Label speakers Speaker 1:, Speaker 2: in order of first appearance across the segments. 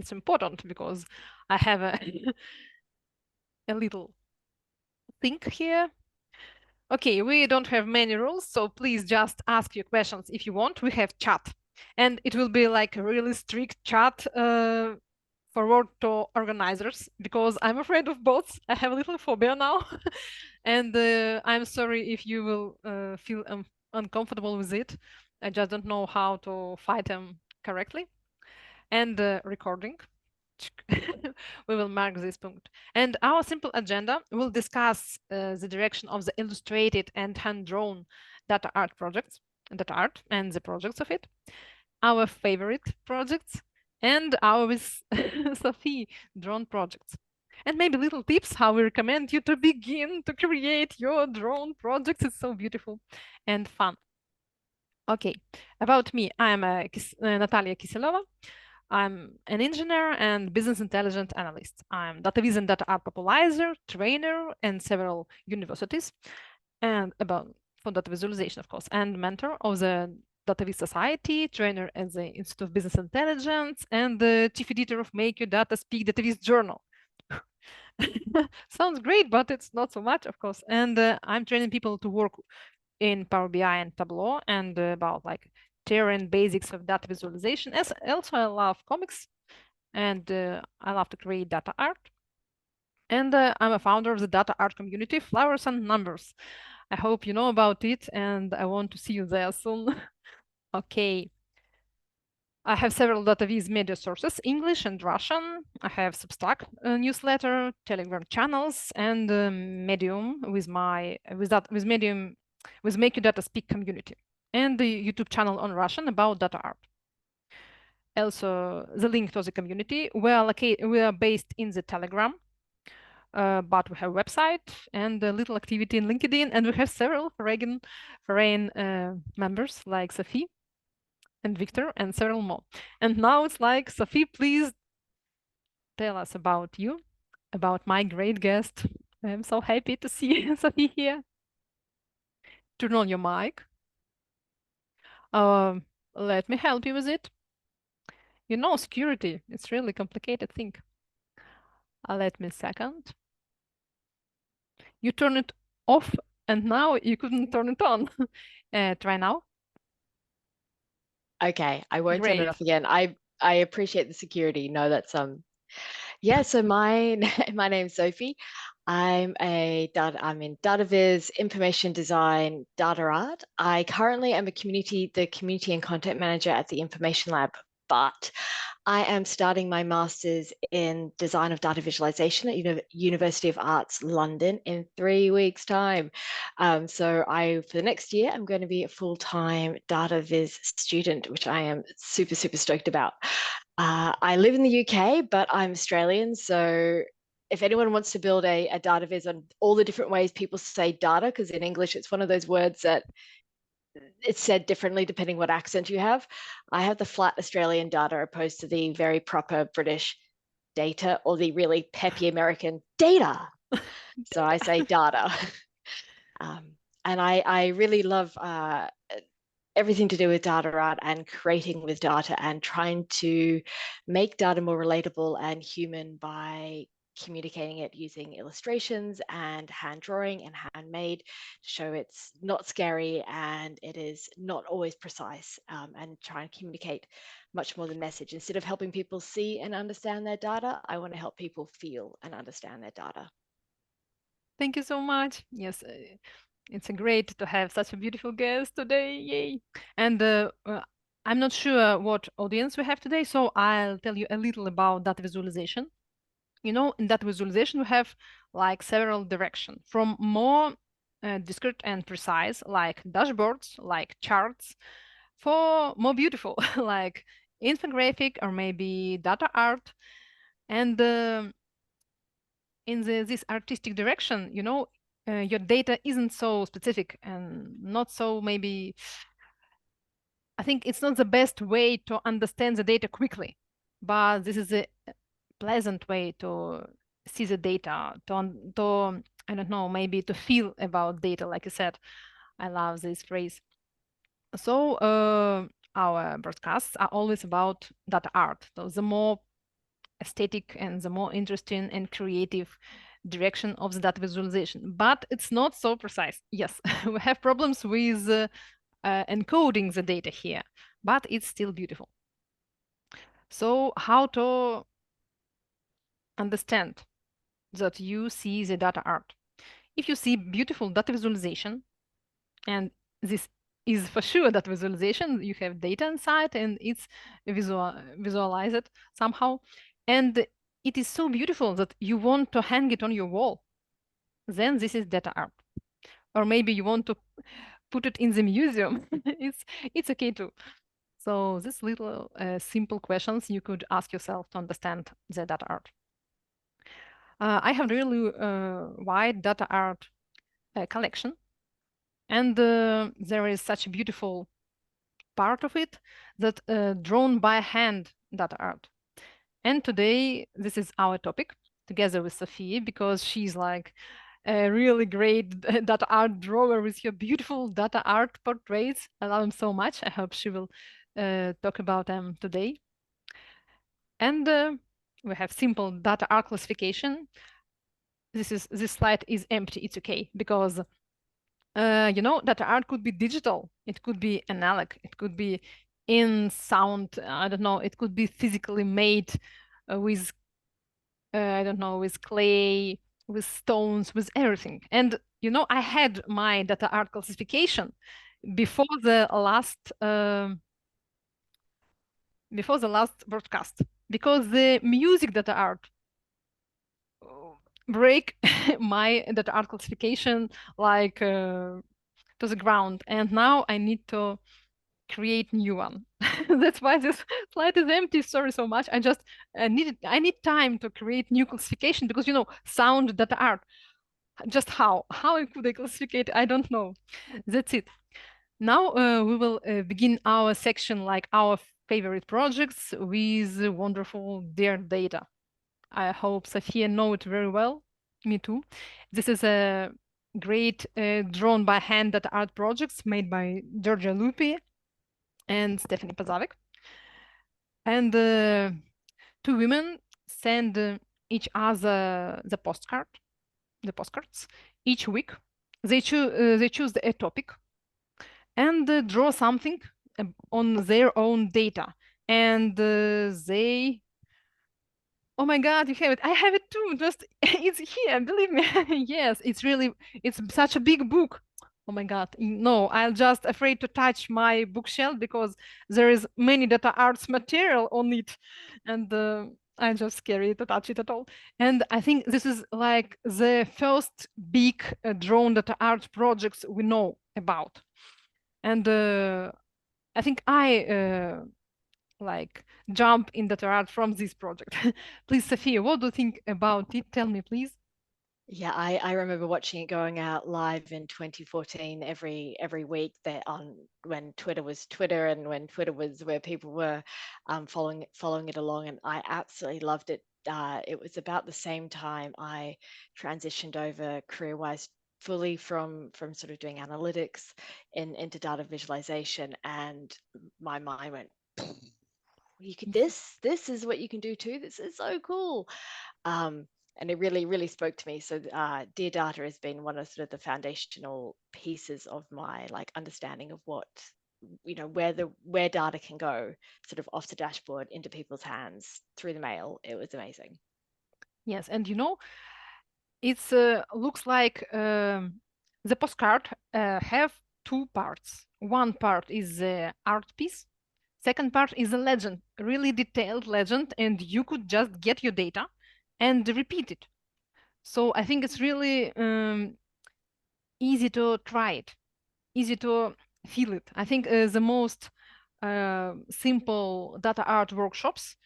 Speaker 1: it's important because I have a, a little think here. Okay, we don't have many rules, so please just ask your questions if you want. We have chat, and it will be like a really strict chat forward to organizers because I'm afraid of bots. I have a little phobia now, and I'm sorry if you will feel uncomfortable with it. I just don't know how to fight them correctly. And recording. We will mark this point. And our simple agenda will discuss the direction of the illustrated and hand-drawn data art projects, data art and the projects of it, our favorite projects, and our with Sophie drawn projects. And maybe little tips how we recommend you to begin to create your drawn projects. It's so beautiful and fun. Okay, about me, I'm Natalia Kiseleva. I'm an engineer and business intelligence analyst. I'm database and data art popularizer, trainer in several universities, and about for data visualization, of course, and mentor of the Database Society, trainer at the Institute of Business Intelligence, and the chief editor of Make Your Data Speak Database Journal. Sounds great, but it's not so much, of course. And I'm training people to work in Power BI and Tableau and about like terrain basics of data visualization. As also, I love comics and I love to create data art. And I'm a founder of the data art community, Flowers and Numbers. I hope you know about it, and I want to see you there soon. Okay. I have several database media sources, English and Russian. I have Substack newsletter, Telegram channels, and Medium with Medium with Make Your Data Speak community, and the YouTube channel on Russian about data art. Also, the link to the community. We are based in the Telegram, but we have a website and a little activity in LinkedIn, and we have several foreign members like Sophie and Victor and several more. And now it's like, Sophie, please tell us about you, about my great guest. I'm so happy to see Sophie here. Turn on your mic. Let me help you with it. You know, security, it's really complicated thing. Let me a second. You turn it off and now you couldn't turn it on. Try now.
Speaker 2: Okay, I won't turn
Speaker 1: Great.
Speaker 2: it off again. I appreciate the security. No, that's yeah, so my my name's Sophie. I'm in data viz, information design, data art. I currently am the community and content manager at the Information Lab, but I am starting my master's in design of data visualization at University of Arts London in 3 weeks' time. So for the next year, I'm going to be a full-time data viz student, which I am super, super stoked about. I live in the UK, but I'm Australian. So if anyone wants to build a data viz on all the different ways people say data, because in English, it's one of those words that it's said differently depending what accent you have. I have the flat Australian data opposed to the very proper British data or the really peppy American data. So I say data. And I really love everything to do with data art and creating with data and trying to make data more relatable and human by communicating it using illustrations and hand drawing and handmade to show it's not scary and it is not always precise, and try and communicate much more than message. Instead of helping people see and understand their data, I want to help people feel and understand their data.
Speaker 1: Thank you so much. Yes, it's great to have such a beautiful guest today. Yay. And I'm not sure what audience we have today, so I'll tell you a little about data visualization. You know, in data visualization, we have like several directions from more discrete and precise, like dashboards, like charts, for more beautiful, like infographic or maybe data art. And in this artistic direction, you know, your data isn't so specific and not so maybe, I think it's not the best way to understand the data quickly, but this is a pleasant way to see the data, to I don't know, maybe to feel about data, like I said. I love this phrase. So our broadcasts are always about data art. So the more aesthetic and the more interesting and creative direction of the data visualization. But it's not so precise. Yes, we have problems with encoding the data here, but it's still beautiful. So how to understand that you see the data art? If you see beautiful data visualization, and this is for sure data visualization, you have data inside and it's visualized somehow, and it is so beautiful that you want to hang it on your wall, then this is data art. Or maybe you want to put it in the museum. It's okay too. So these little simple questions you could ask yourself to understand the data art. I have really wide data art collection, and there is such a beautiful part of it that drawn by hand data art. And today this is our topic together with Sophie, because she's like a really great data art drawer with her beautiful data art portraits. I love them so much. I hope she will talk about them today. And we have simple data art classification. This slide is empty. It's okay, because data art could be digital. It could be analog. It could be in sound. I don't know. It could be physically made with I don't know, with clay, with stones, with everything. And I had my data art classification before the last broadcast, because the music data art break my data art classification like to the ground, and now I need to create new one. That's why this slide is empty. Sorry so much. I need time to create new classification, because sound data art. Just how could I classify it? I don't know. That's it. Now we will begin our section, like our favorite projects, with wonderful dear data. I hope Sophia know it very well. Me too. This is a great drawn by hand data art projects made by Georgia Lupi and Stephanie Pazavic. And two women send each other the postcards each week. They choose a topic and draw something on their own data, and they oh my God, you have it. I have it too. Just it's here. Believe me. Yes, it's such a big book. Oh my God. No, I'm just afraid to touch my bookshelf because there is many data arts material on it, and I'm just scary to touch it at all. And I think this is like the first big drone data art projects we know about. And I think I like jump in data art from this project. Please, Sophia, what do you think about it? Tell me, please.
Speaker 2: Yeah, I remember watching it going out live in 2014 every week that on when Twitter was Twitter and when Twitter was where people were following it along, and I absolutely loved it. It was about the same time I transitioned over career-wise fully from sort of doing analytics into data visualization, and my mind went, you could this is what you can do too. This is so cool. And it really spoke to me. So Dear Data has been one of sort of the foundational pieces of my like understanding of what where data can go sort of off the dashboard into people's hands through the mail. It was amazing.
Speaker 1: Yes, and it's looks like the postcard have two parts. One part is the art piece. Second part is a legend, really detailed legend, and you could just get your data and repeat it. So I think it's really easy to try it, easy to feel it. I think the most simple data art workshops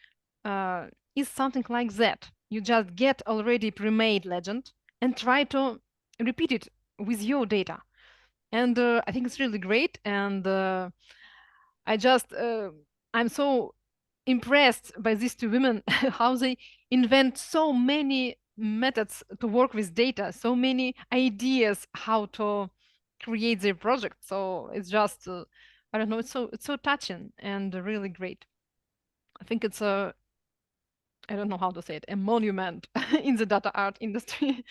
Speaker 1: is something like that. You just get already pre-made legend and try to repeat it with your data. And I think it's really great. And I just, I'm so impressed by these two women, how they invent so many methods to work with data, so many ideas how to create their project. So it's just, I don't know, it's so touching and really great. I think it's a I don't know how to say it, a monument in the data art industry.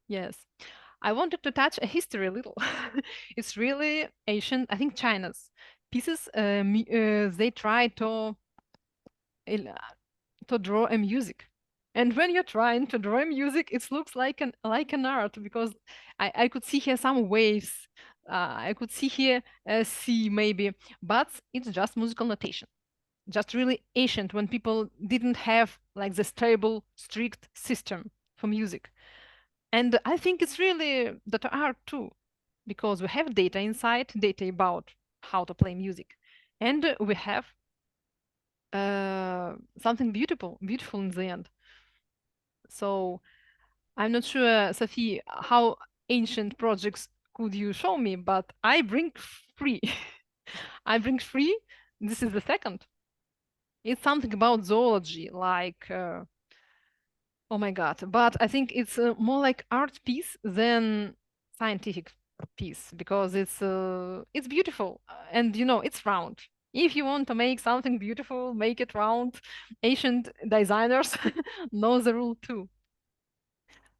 Speaker 1: Yes. I wanted to touch a history a little. It's really ancient, I think China's pieces, they try to draw a music. And when you're trying to draw a music, it looks like an art because I could see here some waves. I could see here a sea maybe, but it's just musical notation. Just really ancient when people didn't have like the stable, strict system for music. And I think it's really data art too, because we have data inside, data about how to play music. And we have something beautiful in the end. So I'm not sure, Sophie, how ancient projects could you show me, but I bring free. I bring free. This is the second. It's something about zoology, like oh my God. But I think it's more like art piece than scientific piece because it's beautiful and it's round. If you want to make something beautiful, make it round. Ancient designers know the rule too.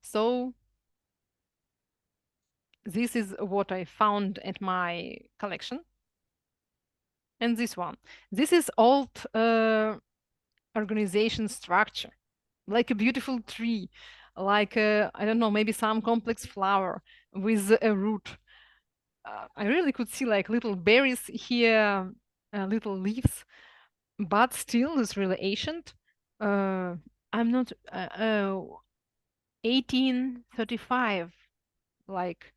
Speaker 1: So this is what I found at my collection. And this one. This is old organization structure, like a beautiful tree, like I don't know, maybe some complex flower with a root. I really could see like little berries here, little leaves, but still it's really ancient. Uh, I'm not 1835. Like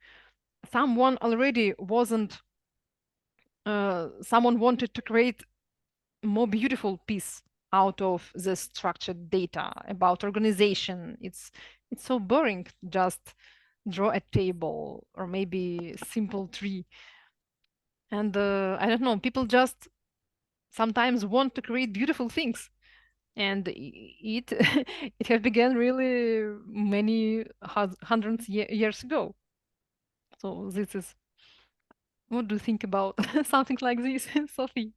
Speaker 1: someone already wasn't. Someone wanted to create more beautiful piece out of the structured data about organization. It's so boring. Just draw a table or maybe simple tree. And I don't know, people just sometimes want to create beautiful things. And it it has begun really many hundreds years ago. So this is what do you think about something like this, Sophie?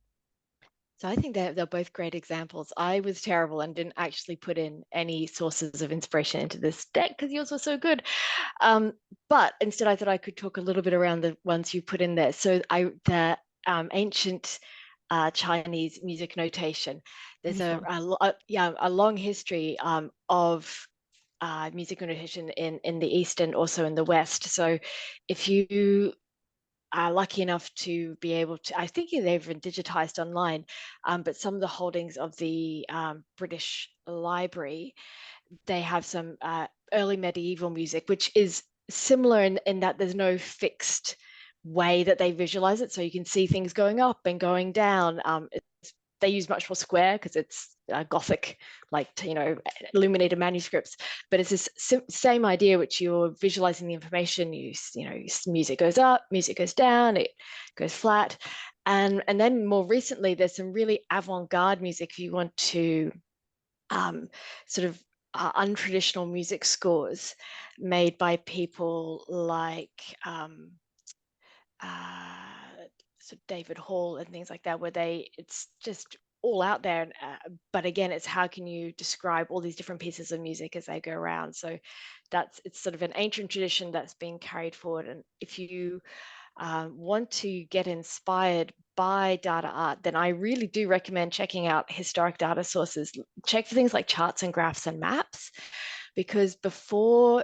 Speaker 2: So I think they're both great examples. I was terrible and didn't actually put in any sources of inspiration into this deck because yours were so good. But instead, I thought I could talk a little bit around the ones you put in there. So the ancient Chinese music notation. There's
Speaker 1: This one.
Speaker 2: a long history of music notation in the East and also in the West. So if you are lucky enough to be able to, I think they've been digitized online, but some of the holdings of the British Library, they have some early medieval music, which is similar in that there's no fixed way that they visualize it. So you can see things going up and going down. They use much more square because it's Gothic, like, illuminated manuscripts. But it's this same idea, which you're visualizing the information. Music goes up, music goes down, it goes flat. And then more recently, there's some really avant-garde music if you want to sort of untraditional music scores made by people like sort of David Hall and things like that, where it's just all out there. But again, it's how can you describe all these different pieces of music as they go around? So it's sort of an ancient tradition that's being carried forward. And if you want to get inspired by data art, then I really do recommend checking out historic data sources. Check for things like charts and graphs and maps, because before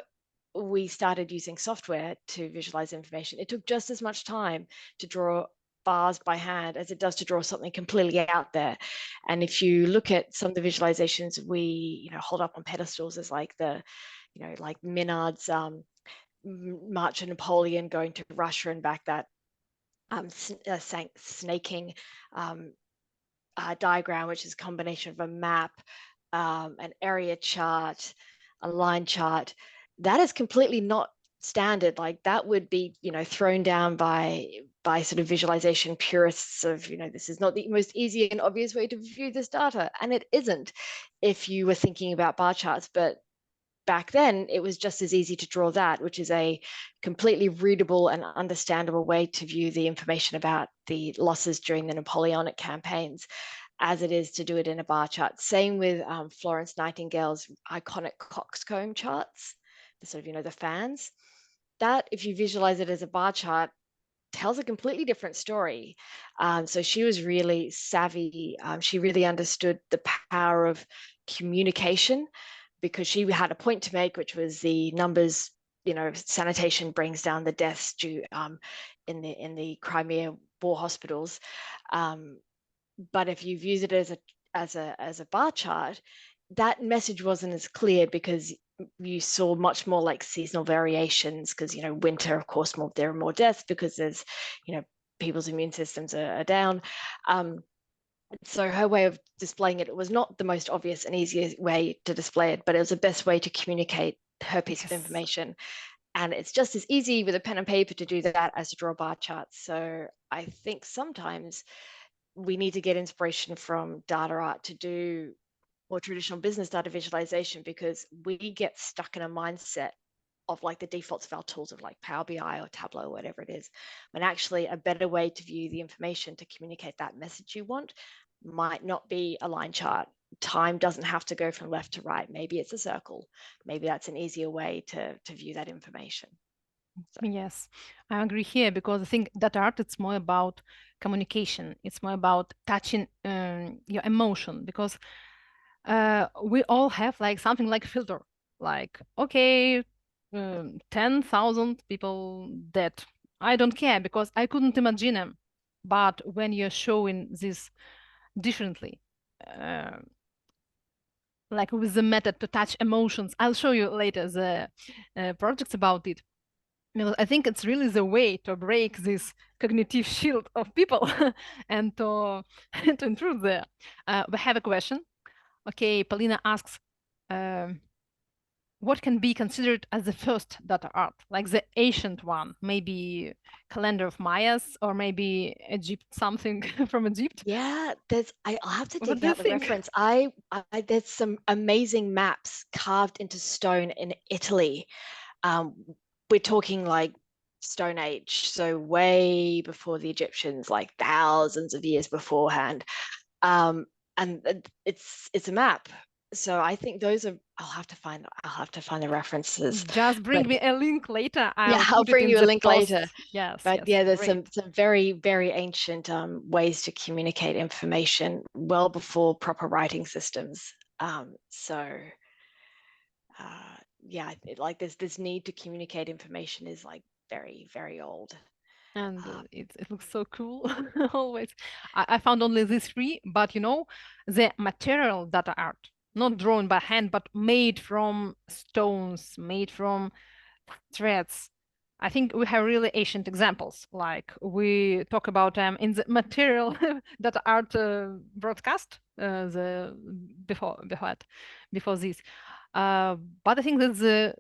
Speaker 2: we started using software to visualize information, it took just as much time to draw bars by hand as it does to draw something completely out there. And if you look at some of the visualizations we hold up on pedestals as like like Minard's March of Napoleon going to Russia and back, that snaking diagram, which is a combination of a map, an area chart, a line chart, that is completely not standard. Like that would be, thrown down by sort of visualization purists of, this is not the most easy and obvious way to view this data. And it isn't if you were thinking about bar charts. But back then it was just as easy to draw that, which is a completely readable and understandable way to view the information about the losses during the Napoleonic campaigns. as it is to do it in a bar chart. Same with Florence Nightingale's iconic coxcomb charts, the sort of, the fans. That, if you visualize it as a bar chart, tells a completely different story. So she was really savvy. She really understood the power of communication, because she had a point to make, which was the numbers. Sanitation brings down the deaths due in the Crimea war hospitals. But if you've used it as a bar chart, that message wasn't as clear, because you saw much more like seasonal variations, because winter, of course, there are more deaths because there's people's immune systems are down. So her way of displaying it was not the most obvious and easiest way to display it, but it was the best way to communicate her piece of
Speaker 1: Yes.
Speaker 2: information. And it's just as easy with a pen and paper to do that as to draw bar charts. So I think sometimes we need to get inspiration from data art to do more traditional business data visualization, because we get stuck in a mindset of like the defaults of our tools of like Power BI or Tableau, or whatever it is, when actually a better way to view the information to communicate that message you want might not be a line chart. Time doesn't have to go from left to right. Maybe it's a circle. Maybe that's an easier way to view that information. So.
Speaker 1: Yes, I agree here, because I think that art, it's more about communication. It's more about touching your emotion, because we all have like something like filter, like, okay, 10,000 people dead. I don't care because I couldn't imagine them. But when you're showing this differently, uh, like with the method to touch emotions, I'll show you later the projects about it. Because I think it's really the way to break this cognitive shield of people and to to improve there. We have a question. Okay, Paulina asks, um, what can be considered as the first data art, like the ancient one, maybe calendar of Mayas, or maybe Egypt, something from Egypt?
Speaker 2: Yeah, I'll have to
Speaker 1: What
Speaker 2: dig
Speaker 1: do you
Speaker 2: out the
Speaker 1: think?
Speaker 2: reference. There's some amazing maps carved into stone in Italy. Um, we're talking like Stone Age, so way before the Egyptians, like thousands of years beforehand. Um, and it's a map. So I think those are. I'll have to find the references.
Speaker 1: Just bring
Speaker 2: But
Speaker 1: me a link later.
Speaker 2: yeah,
Speaker 1: I'll
Speaker 2: I'll
Speaker 1: put it
Speaker 2: bring
Speaker 1: in
Speaker 2: you a
Speaker 1: the
Speaker 2: link
Speaker 1: post.
Speaker 2: later.
Speaker 1: Yes,
Speaker 2: But
Speaker 1: yes,
Speaker 2: yeah, there's
Speaker 1: great.
Speaker 2: some very, very ancient ways to communicate information well before proper writing systems. So yeah, like this need to communicate information is like very, very old.
Speaker 1: And
Speaker 2: Uh,
Speaker 1: it looks so cool always. I found only these three, but the material data art, not drawn by hand, but made from stones, made from threads. I think we have really ancient examples, like we talk about them in the material data art broadcast, the before this. But I think that's the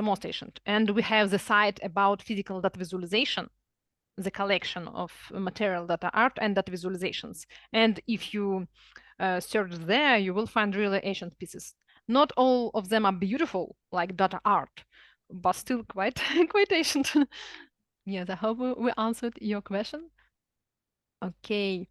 Speaker 1: most ancient. And we have the site about physical data visualization, the collection of material data art and data visualizations. And if you search there, you will find really ancient pieces. Not all of them are beautiful, like data art, but still quite quite ancient. Yes, I hope we answered your question. Okay,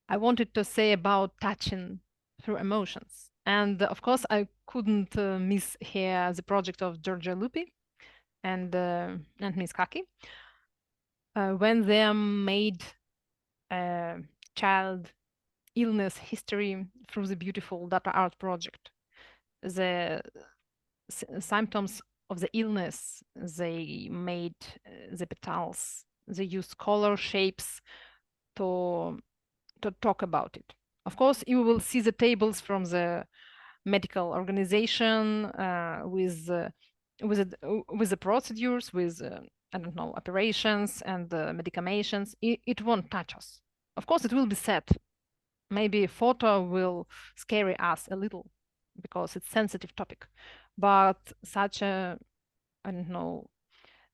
Speaker 1: I wanted to say about touching through emotions. And of course, I couldn't miss here the project of Giorgio Lupi and Miss Kaki, when they made a child illness history through the beautiful data art project. The symptoms of the illness, they made the petals, they used color shapes to talk about it. Of course, you will see the tables from the medical organization with the procedures, with I don't know, operations and medications. It won't touch us. Of course, it will be sad. Maybe photo will scare us a little because it's sensitive topic, but such a, I don't know,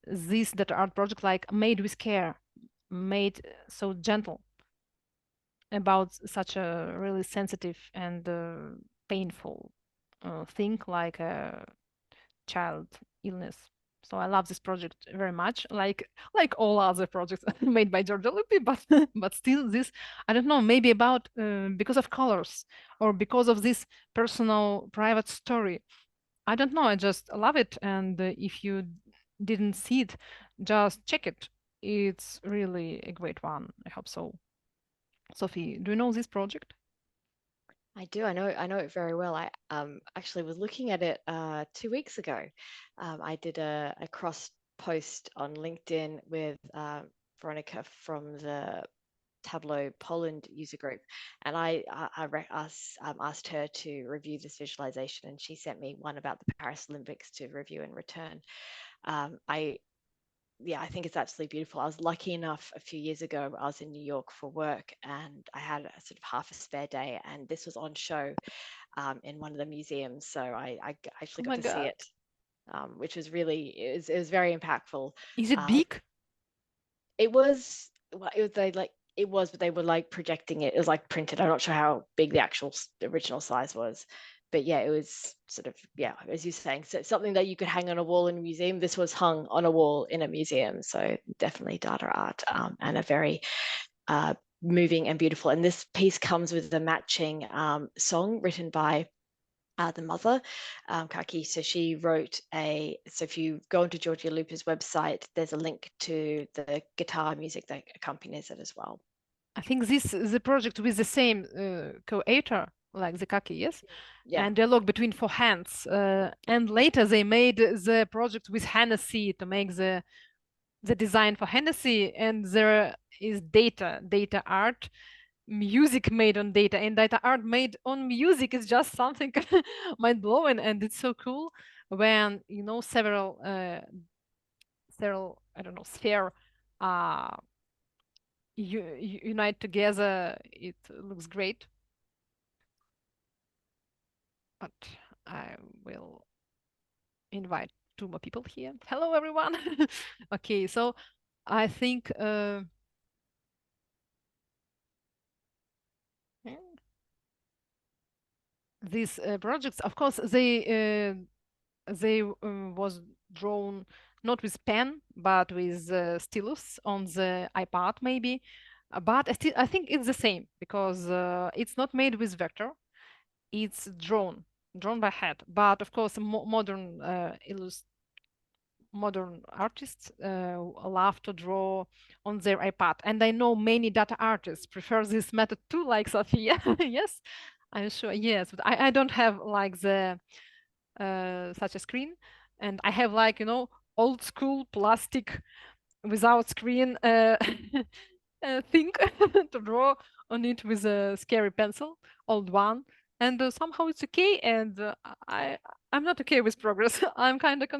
Speaker 1: this that art project like made with care, made so gentle about such a really sensitive and painful thing like a child illness. So I love this project very much, like all other projects made by Giorgio Lupi, but but still this, I don't know, maybe about because of colors or because of this personal private story. I don't know, I just love it. And if you didn't see it, just check it. It's really a great one. I hope so. Sophie, do you know this project?
Speaker 2: I do. I know it very well. I actually was looking at it 2 weeks ago. I did a cross post on LinkedIn with Veronica from the Tableau Poland user group, and asked her to review this visualization, and she sent me one about the Paris Olympics to review and return. I Yeah, I think it's absolutely beautiful. I was lucky enough a few years ago, I was in New York for work and I had a sort of half a spare day, and this was on show in one of the museums. So I
Speaker 1: Oh
Speaker 2: actually got
Speaker 1: my
Speaker 2: to see
Speaker 1: God.
Speaker 2: it, which was really, it was very impactful.
Speaker 1: Is it
Speaker 2: Um,
Speaker 1: big?
Speaker 2: it was, well, it was they like it was, but they were like projecting it. It was like printed. I'm not sure how big the actual original size was, but yeah, it was sort of, yeah, as you're saying, so something that you could hang on a wall in a museum. This was hung on a wall in a museum, so definitely data art, and a very moving and beautiful. And this piece comes with a matching song written by the mother, Kaki. So she wrote so if you go onto Georgia Lupa's website, there's a link to the guitar music that accompanies it as well.
Speaker 1: I think this is the project with the same co-author, like the Kaki, yes?
Speaker 2: Yeah.
Speaker 1: And dialogue between four hands. And later they made the project with Hennessy to make the design for Hennessy, and there is data art, music made on data, and data art made on music is just something mind blowing, and it's so cool when several I don't know sphere uh unite together. It looks great, but I will invite two more people here. Hello, everyone. Okay, so I think these projects, of course, they was drawn not with pen but with stylus on the iPad maybe. But I think it's the same because it's not made with vector. It's drawn by hand. But of course, modern artists love to draw on their iPad, and I know many data artists prefer this method too, like Sophia. Yes, I'm sure. Yes, but I don't have like the such a screen, and I have like old school plastic without screen thing to draw on it with a scary pencil, old one, and somehow it's okay. And I'm not okay with progress. I'm kind of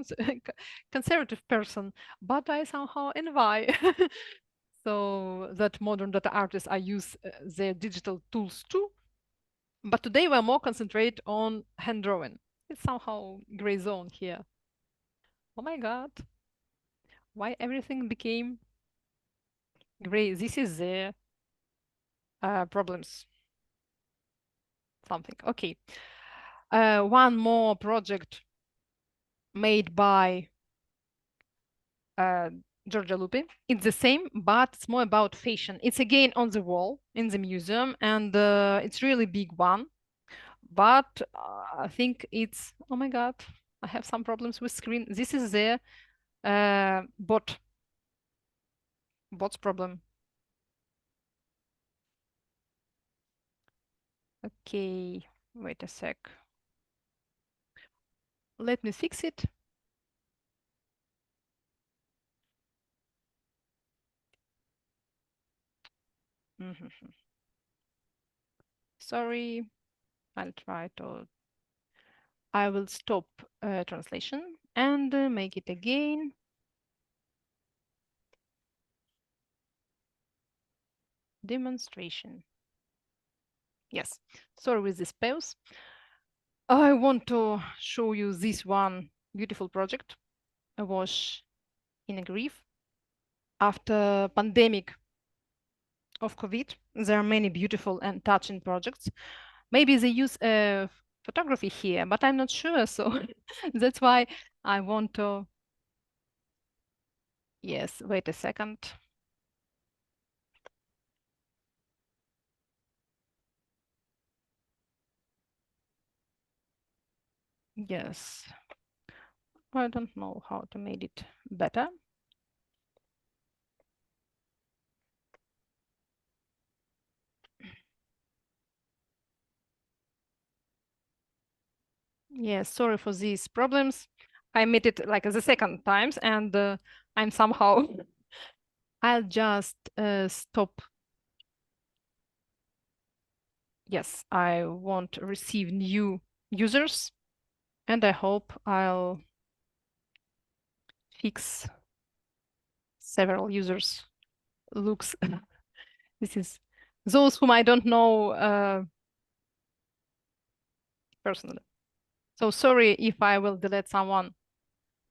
Speaker 1: conservative person, but I somehow envy. So that modern data artists I use their digital tools too. But today we're more concentrate on hand drawing. It's somehow gray zone here. Oh my God, why everything became gray? This is the problems. Something. Okay. One more project made by uh, Giorgia Lupi. It's the same, but it's more about fashion. It's again on the wall in the museum, and it's really big one. But I think it's, oh my God, I have some problems with screen. This is the bot's problem. Okay, wait a sec. Let me fix it. Mhm. Sorry, I'll try to. I will stop translation and make it again. Demonstration. Yes, sorry with this pause. I want to show you this one beautiful project. I was in a grief after pandemic of COVID. There are many beautiful and touching projects. Maybe they use photography here, but I'm not sure. So that's why I want to Yes, wait a second. Yes, I don't know how to make it better. Yes, sorry for these problems. I made it like the second times, and I'm somehow. I'll just stop. Yes, I won't receive new users, and I hope I'll fix several users. Looks. This is those whom I don't know personally. So sorry if I will delete someone.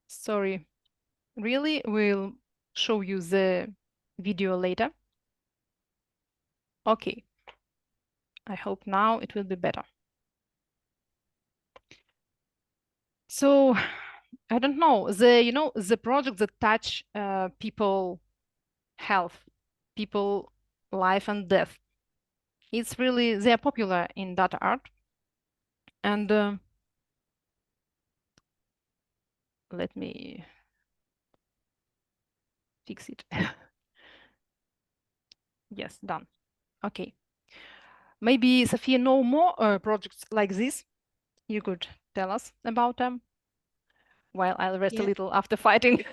Speaker 1: Sorry. Really, we'll show you the video later. Okay. I hope now it will be better. So I don't know, the projects that touch people health, people life and death. It's really, they're popular in data art. And let me fix it. Yes, done. Okay. Maybe Sophia know more projects like this. You could tell us about them while I'll rest a
Speaker 2: Yeah.
Speaker 1: little after fighting.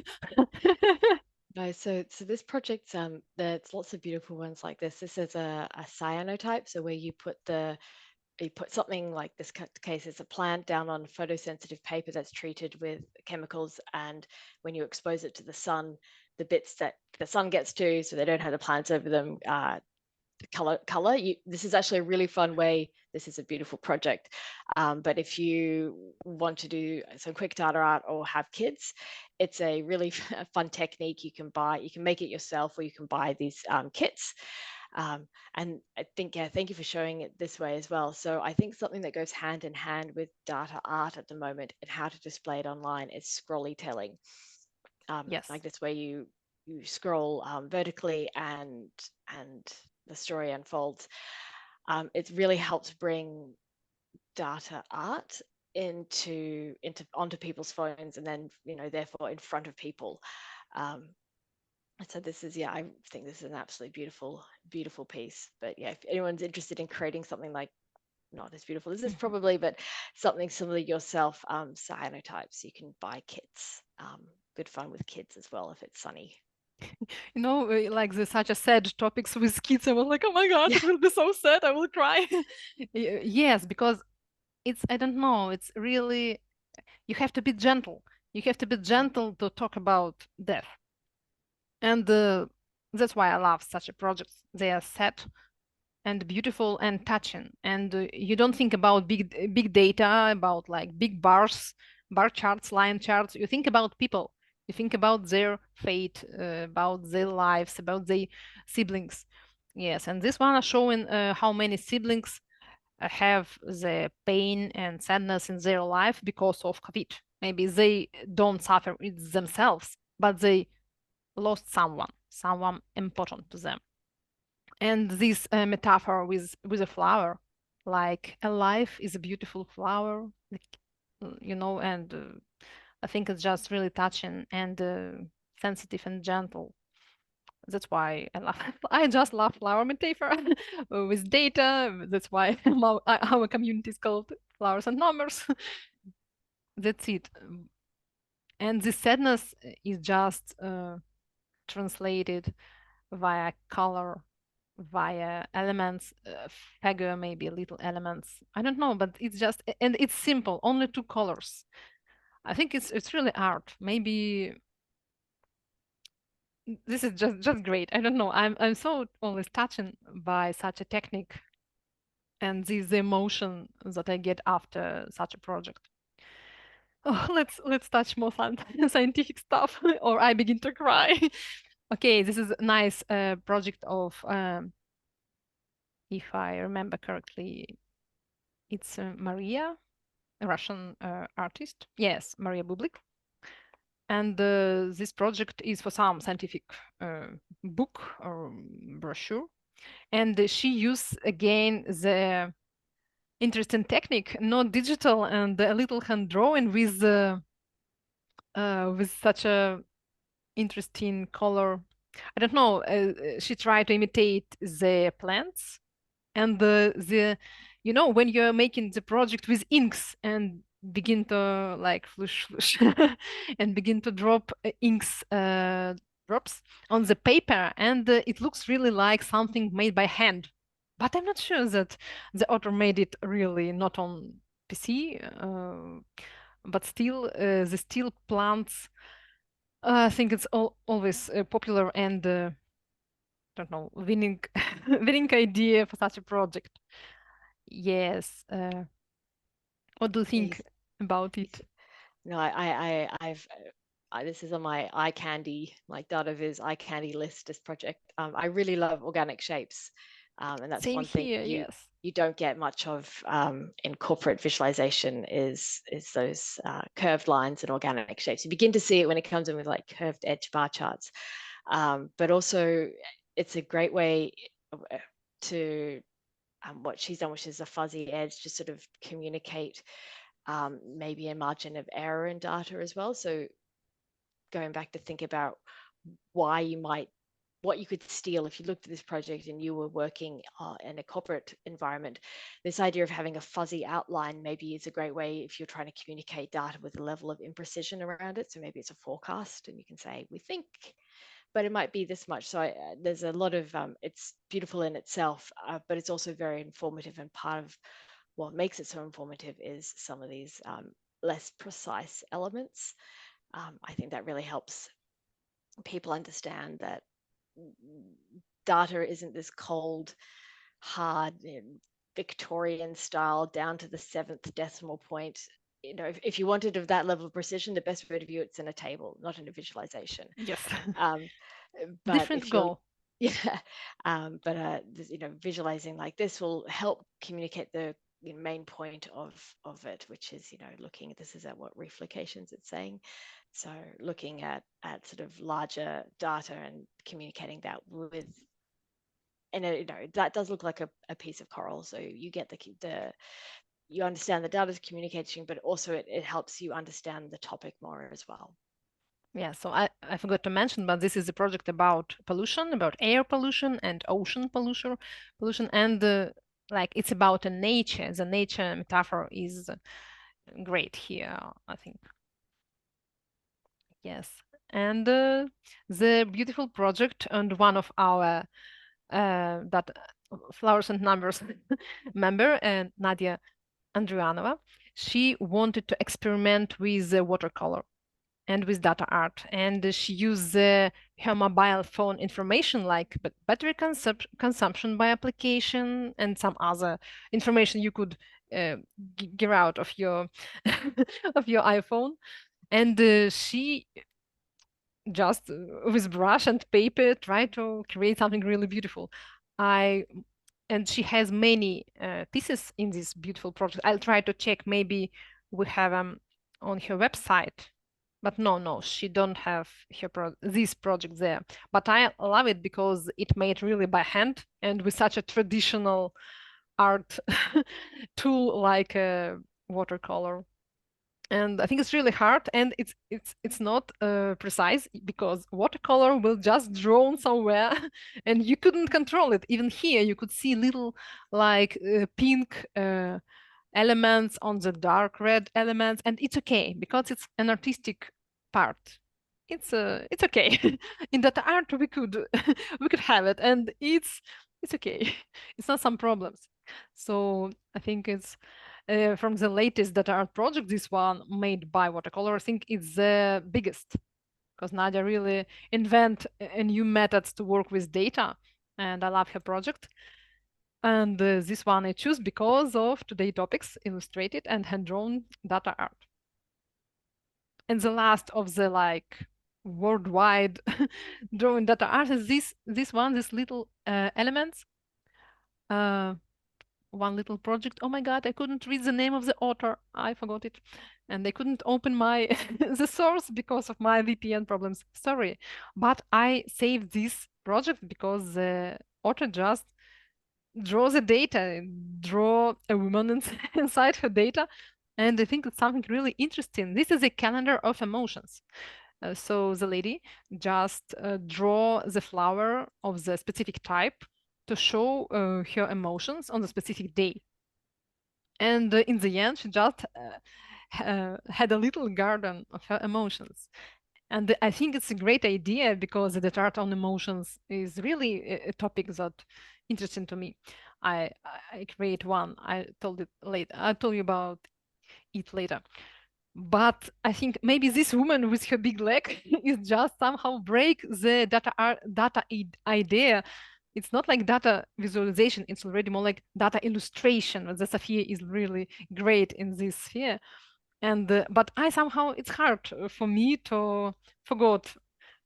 Speaker 2: No, so this project, there's lots of beautiful ones like this. This is a cyanotype, so where you put something like this case, it's a plant down on photosensitive paper that's treated with chemicals, and when you expose it to the sun, the bits that the sun gets to, so they don't have the plants over them, color. This is actually a really fun way. This is a beautiful project. But if you want to do some quick data art or have kids, it's a really fun technique. You can buy, you can make it yourself, or you can buy these kits. And I think, yeah, thank you for showing it this way as well. So I think something that goes hand in hand with data art at the moment and how to display it online is scrolly telling.
Speaker 1: Yes.
Speaker 2: Like this way you scroll vertically and the story unfolds. It really helps bring data art into onto people's phones, and then therefore in front of people. So this is, yeah, I think this is an absolutely beautiful piece. But yeah, if anyone's interested in creating something like, not as beautiful as this probably, but something similar yourself, cyanotypes, you can buy kits. Good fun with kids as well if it's sunny.
Speaker 1: Like the such a sad topics with kids, I was like, oh my God,
Speaker 2: Yeah.
Speaker 1: it will be so sad, I will cry. Yes, because I don't know, it's really, you have to be gentle. You have to be gentle to talk about death. And that's why I love such a projects. They are set and beautiful and touching. And you don't think about big data, about like big bar charts, line charts. You think about people. You think about their fate, about their lives, about their siblings. Yes, and this one is showing how many siblings have the pain and sadness in their life because of COVID. Maybe they don't suffer it themselves, but they lost someone important to them. And this metaphor with a flower, like a life is a beautiful flower, like, and I think it's just really touching and sensitive and gentle. That's why I love. I just love flower metaphor with data. That's why our community is called Flowers and Numbers. That's it. And the sadness is just translated via color, via elements, figure, maybe little elements. I don't know, but it's just, and it's simple, only two colors. I think it's really art. Maybe this is just great. I don't know. I'm so always touched by such a technique and the emotion that I get after such a project. Oh, let's touch more scientific stuff, or I begin to cry. Okay, this is a nice project of, if I remember correctly, it's Maria, a Russian artist. Yes, Maria Bublik. And this project is for some scientific book or brochure. And she used again the interesting technique, not digital, and a little hand drawing with such a interesting color. I don't know. She tried to imitate the plants and when you're making the project with inks and begin to like flush, flush and begin to drop inks drops on the paper, and it looks really like something made by hand. But I'm not sure that the author made it really not on PC, but still the still plants. I think it's always popular and don't know, winning winning idea for such a project. Yes. What do you think
Speaker 2: Yes.
Speaker 1: about it?
Speaker 2: No, this is on my eye candy, like data viz eye candy list. This project, I really love organic shapes, and that's
Speaker 1: Same
Speaker 2: one thing
Speaker 1: here, yes.
Speaker 2: you don't get much of in corporate visualization is those curved lines and organic shapes. You begin to see it when it comes in with like curved edge bar charts, but also it's a great way to what she's done, which is a fuzzy edge, to sort of communicate maybe a margin of error in data as well. So going back to think about why you might, what you could steal if you looked at this project and you were working in a corporate environment. This idea of having a fuzzy outline maybe is a great way if you're trying to communicate data with a level of imprecision around it. So maybe it's a forecast and you can say, we think, but it might be this much. So there's a lot of, it's beautiful in itself, but it's also very informative, and part of what makes it so informative is some of these less precise elements. I think that really helps people understand that data isn't this cold, hard, Victorian style down to the 7th decimal point. You know, if you wanted of that level of precision, the best way to view it's in a table, not in a visualization.
Speaker 1: Yes.
Speaker 2: Um, but
Speaker 1: Different
Speaker 2: if you're
Speaker 1: goal.
Speaker 2: yeah, visualizing like this will help communicate the main point of it, which is looking. This is at what reflocations it's saying. So looking at sort of larger data and communicating that with, and that does look like a piece of coral. So you get the you understand the data is communicating, but also it helps you understand the topic more as well.
Speaker 1: Yeah, so I forgot to mention, but this is a project about pollution, about air pollution and ocean pollution, and like it's about a nature. The nature metaphor is great here, I think. Yes, and the beautiful project and one of our that Flowers and Numbers member, Nadia Andrianova, she wanted to experiment with watercolor and with data art, and she used her mobile phone information like battery consumption by application and some other information you could get out of your of your iPhone, and she just with brush and paper try to create something really beautiful. I and she has many pieces in this beautiful project. I'll try to check. Maybe we have on her website, but no, she don't have this project there. But I love it because it made really by hand and with such a traditional art tool like a watercolor. And I think it's really hard, and it's not precise because watercolor will just drawn somewhere, and you couldn't control it. Even here, you could see little like pink elements on the dark red elements, and it's okay because it's an artistic part. It's okay. In that art, we could we could have it, and it's okay. It's not some problems. So I think it's from the latest data art project, this one made by watercolor, I think it's the biggest because Nadia really invent a new methods to work with data, and I love her project. And this one I choose because of today topics, illustrated and hand-drawn data art. And the last of the like worldwide drawing data art is this one, these little elements. Uh, one little project. Oh my God, I couldn't read the name of the author. I forgot it. And I couldn't open my the source because of my VPN problems. Sorry. But I saved this project because the author just draw the data, draw a woman inside her data. And I think it's something really interesting. This is a calendar of emotions. So the lady just draw the flower of the specific type to show her emotions on the specific day. And in the end, she just had a little garden of her emotions. And I think it's a great idea because the art on emotions is really a topic that interesting to me. I create one. I told it later. I told you about it later. But I think maybe this woman with her big leg is just somehow break the data idea. It's not like data visualization. It's already more like data illustration. The Sophia is really great in this sphere. And but I somehow it's hard for me to forget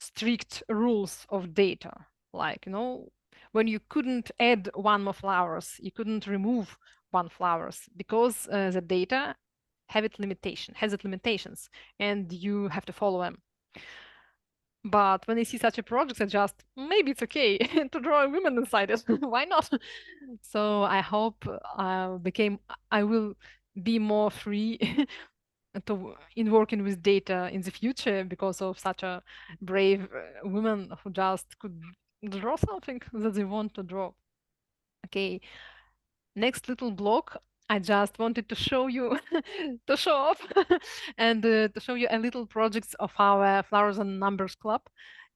Speaker 1: strict rules of data. Like when you couldn't add one more flowers, you couldn't remove one flowers because the data has its limitations, and you have to follow them. But when I see such a project, I just maybe it's okay to draw a woman inside it. Why not? So I hope I will be more free in working with data in the future because of such a brave woman who just could draw something that they want to draw. Okay, next little block. I just wanted to show you, to show off, and to show you a little projects of our Flowers and Numbers Club,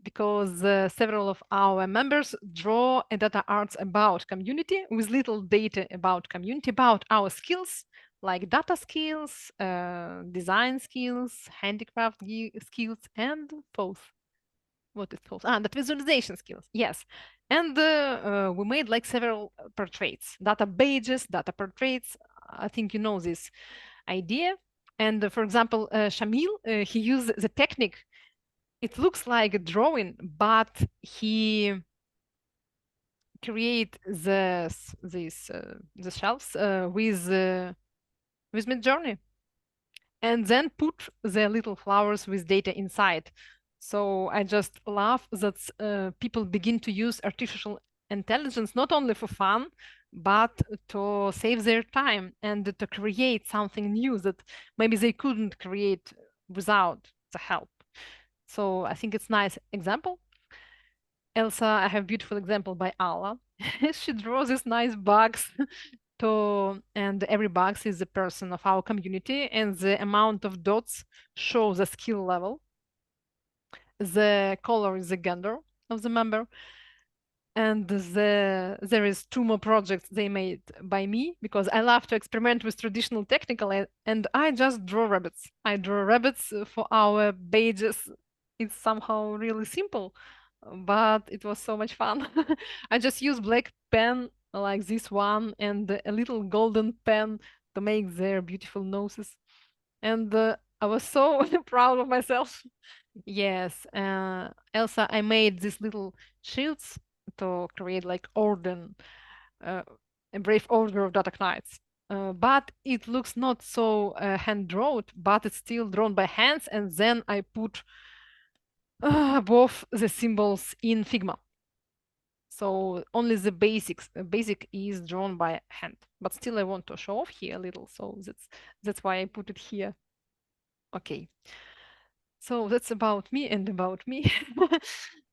Speaker 1: because several of our members draw a data arts about community with little data about community, about our skills, like data skills, design skills, handicraft skills, and both what is called that visualization skills, yes. And we made like several portraits, data pages, data portraits. I think you know this idea. And for example, Shamil, he used the technique. It looks like a drawing, but he create the shelves with Midjourney, and then put the little flowers with data inside. So I just love that people begin to use artificial intelligence not only for fun, but to save their time and to create something new that maybe they couldn't create without the help. So I think it's nice example. Elsa, I have beautiful example by Ala. She draws these nice bugs and every box is a person of our community, and the amount of dots shows the skill level. The color is the gender of the member, and there is two more projects they made by me because I love to experiment with traditional technical, and I just draw rabbits. I draw rabbits for our pages. It's somehow really simple, but it was so much fun. I just use black pen like this one and a little golden pen to make their beautiful noses. And I was so proud of myself. Yes, Elsa, I made these little shields to create like Orden, uh, a brave order of Dark Knights. But it looks not so hand drawn, but it's still drawn by hands, and then I put both the symbols in Figma. So only the basic is drawn by hand. But still I want to show off here a little, so that's why I put it here. Okay. So that's about me and about me.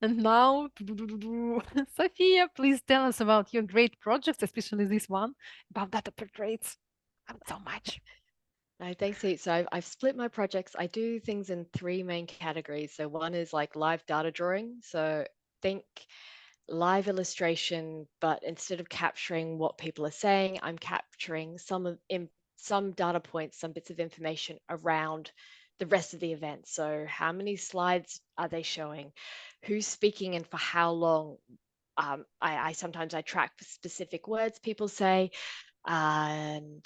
Speaker 1: And now, Sophia, please tell us about your great projects, especially this one about data portraits. I love it so much.
Speaker 2: No, thanks, Heat. So I've split my projects. I do things in three main categories. So one is like live data drawing. So think live illustration, but instead of capturing what people are saying, I'm capturing some data points, some bits of information around the rest of the event. So how many slides are they showing? Who's speaking and for how long? I sometimes I track specific words people say. and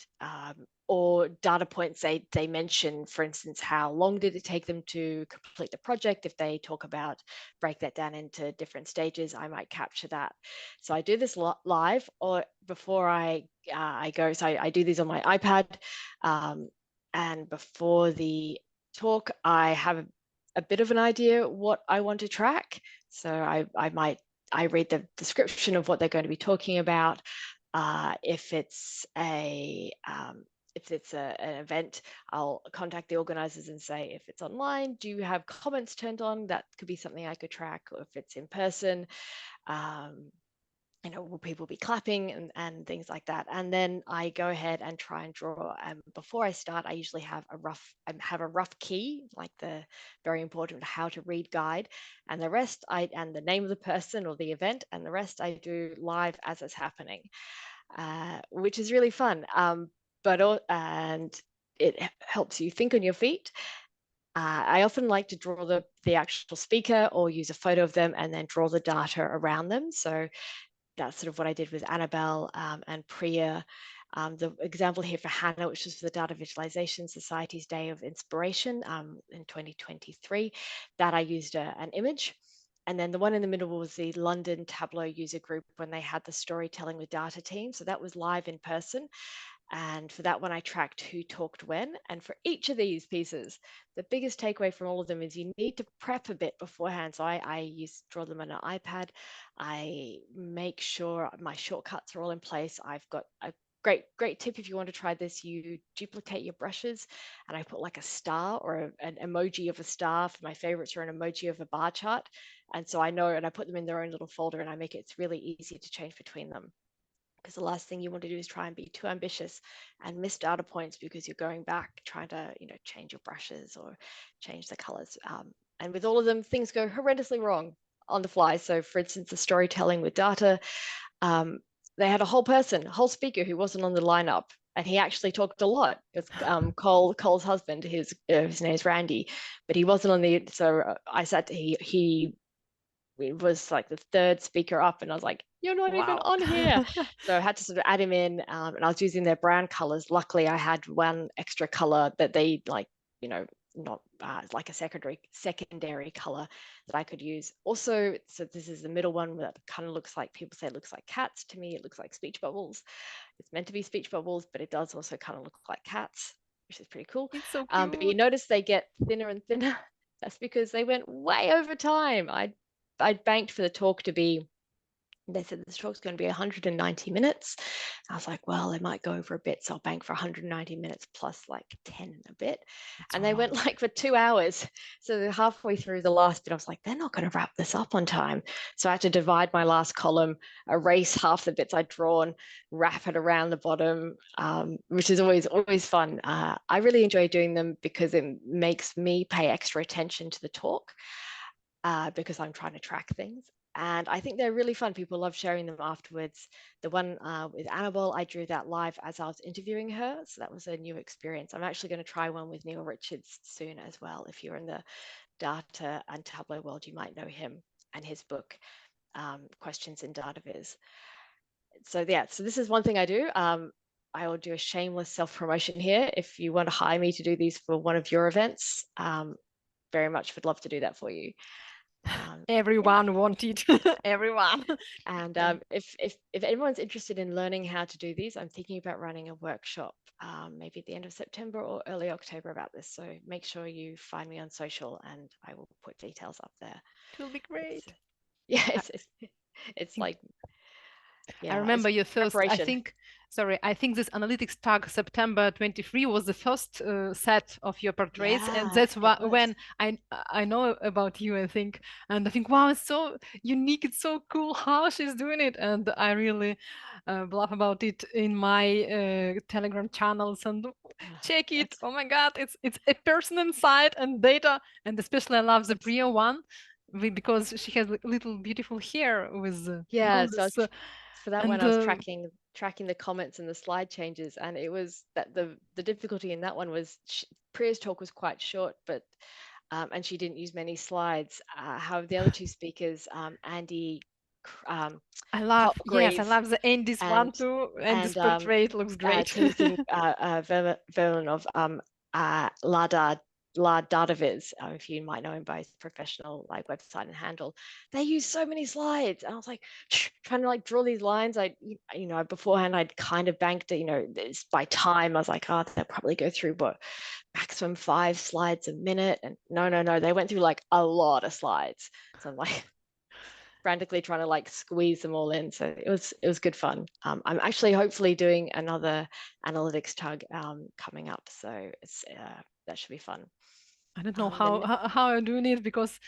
Speaker 2: or data points they mention, for instance, how long did it take them to complete the project. If they talk about, break that down into different stages, I might capture that. So I do this live or before I go. So I do these on my iPad, and before the talk, I have a bit of an idea what I want to track. So I read the description of what they're going to be talking about. If it's an event, I'll contact the organizers and say, if it's online, do you have comments turned on? That could be something I could track. Or if it's in person, will people be clapping and things like that. And then I go ahead and try and draw. Before I start, I usually have a rough key, like the very important how to read guide, and the rest and the name of the person or the event, and the rest I do live as it's happening, which is really fun. And it helps you think on your feet. I often like to draw the actual speaker or use a photo of them and then draw the data around them. So that's sort of what I did with Annabelle and Priya. The example here for Hannah, which was for the Data Visualization Society's Day of Inspiration in 2023, that I used an image. And then the one in the middle was the London Tableau user group when they had the storytelling with data team. So that was live in person. And for that one, I tracked who talked when. And for each of these pieces, the biggest takeaway from all of them is you need to prep a bit beforehand. So I draw them on an iPad. I make sure my shortcuts are all in place. I've got a great tip if you want to try this. You duplicate your brushes, and I put like a star or an emoji of a star. For my favorites are an emoji of a bar chart. And so I know, and I put them in their own little folder, and I make it's really easy to change between them, because the last thing you want to do is try and be too ambitious and miss data points because you're going back trying to change your brushes or change the colors. And with all of them, things go horrendously wrong on the fly. So for instance, the storytelling with data, they had a whole speaker who wasn't on the lineup, and he actually talked a lot. It was Cole's husband. His name is Randy, but he wasn't on the. So I said he was like the third speaker up, and I was like, you're not even
Speaker 1: Wow.
Speaker 2: on here. So I had to sort of add him in, and I was using their brand colors. Luckily I had one extra color that they like, not like a secondary color that I could use also. So this is the middle one that kind of looks like, people say it looks like cats. To me it looks like speech bubbles. It's meant to be speech bubbles, but it does also kind of look like cats, which is pretty cool.
Speaker 1: It's so
Speaker 2: But you
Speaker 1: cute.
Speaker 2: notice they get thinner and thinner. That's because they went way over time. I'd banked for the talk to be, they said this talk's going to be 190 minutes. I was like, well, they might go over a bit, so I'll bank for 190 minutes plus like 10 and a bit.
Speaker 1: It's
Speaker 2: And
Speaker 1: so
Speaker 2: they went
Speaker 1: long.
Speaker 2: like for 2 hours. So halfway through the last bit, I was like, they're not going to wrap this up on time. So I had to divide my last column, erase half the bits I'd drawn, wrap it around the bottom, which is always fun. I really enjoy doing them because it makes me pay extra attention to the talk. Because I'm trying to track things. And I think they're really fun. People love sharing them afterwards. The one with Annabelle, I drew that live as I was interviewing her. So that was a new experience. I'm actually going to try one with Neil Richards soon as well. If you're in the data and Tableau world, you might know him and his book, Questions in Data Viz. So yeah, so this is one thing I do. I will do a shameless self-promotion here. If you want to hire me to do these for one of your events, very much would love to do that for you. Yeah.
Speaker 1: Everyone wanted. Everyone.
Speaker 2: And
Speaker 1: And
Speaker 2: if anyone's interested in learning how to do these, I'm thinking about running a workshop maybe at the end of September or early October about this. So make sure you find me on social, and I will put details up there.
Speaker 1: it will be
Speaker 2: It's,
Speaker 1: great.
Speaker 2: yeah,
Speaker 1: I
Speaker 2: it's
Speaker 1: think
Speaker 2: like,
Speaker 1: I
Speaker 2: yeah, it's
Speaker 1: remember your first,
Speaker 2: preparation.
Speaker 1: I think this analytics tag September 23 was the first set of your portraits. And
Speaker 2: Yeah,
Speaker 1: that's
Speaker 2: it
Speaker 1: when
Speaker 2: was.
Speaker 1: I know about you, I think. And I think, wow, it's so unique. It's so cool how she's doing it. And I really bluff about it in my Telegram channels and check it.
Speaker 2: That's
Speaker 1: Oh my God, it's a person inside and data. And especially I love the
Speaker 2: it's
Speaker 1: Priya one because she has little beautiful hair with
Speaker 2: yeah.
Speaker 1: all
Speaker 2: So
Speaker 1: this.
Speaker 2: for that one,
Speaker 1: And
Speaker 2: I was tracking the comments and the slide changes, and it was that the difficulty in that one was Priya's talk was quite short, but and she didn't use many slides. However, the other two speakers, Andy
Speaker 1: I
Speaker 2: top
Speaker 1: love, yes, I
Speaker 2: grief
Speaker 1: love the Andy's one
Speaker 2: and
Speaker 1: too, and this
Speaker 2: and
Speaker 1: portrait looks great.
Speaker 2: Timothy Verlin of La Dataviz, if you might know him by his professional like website and handle. They use so many slides, and I was like trying to like draw these lines. Beforehand I'd kind of banked it, this by time. I was like, oh, they'll probably go through what maximum 5 slides a minute, and no, they went through like a lot of slides. So I'm like frantically trying to like squeeze them all in. So it was good fun. I'm actually hopefully doing another analytics tug coming up, so that should be fun.
Speaker 1: I don't know
Speaker 2: Then
Speaker 1: how I'm doing it because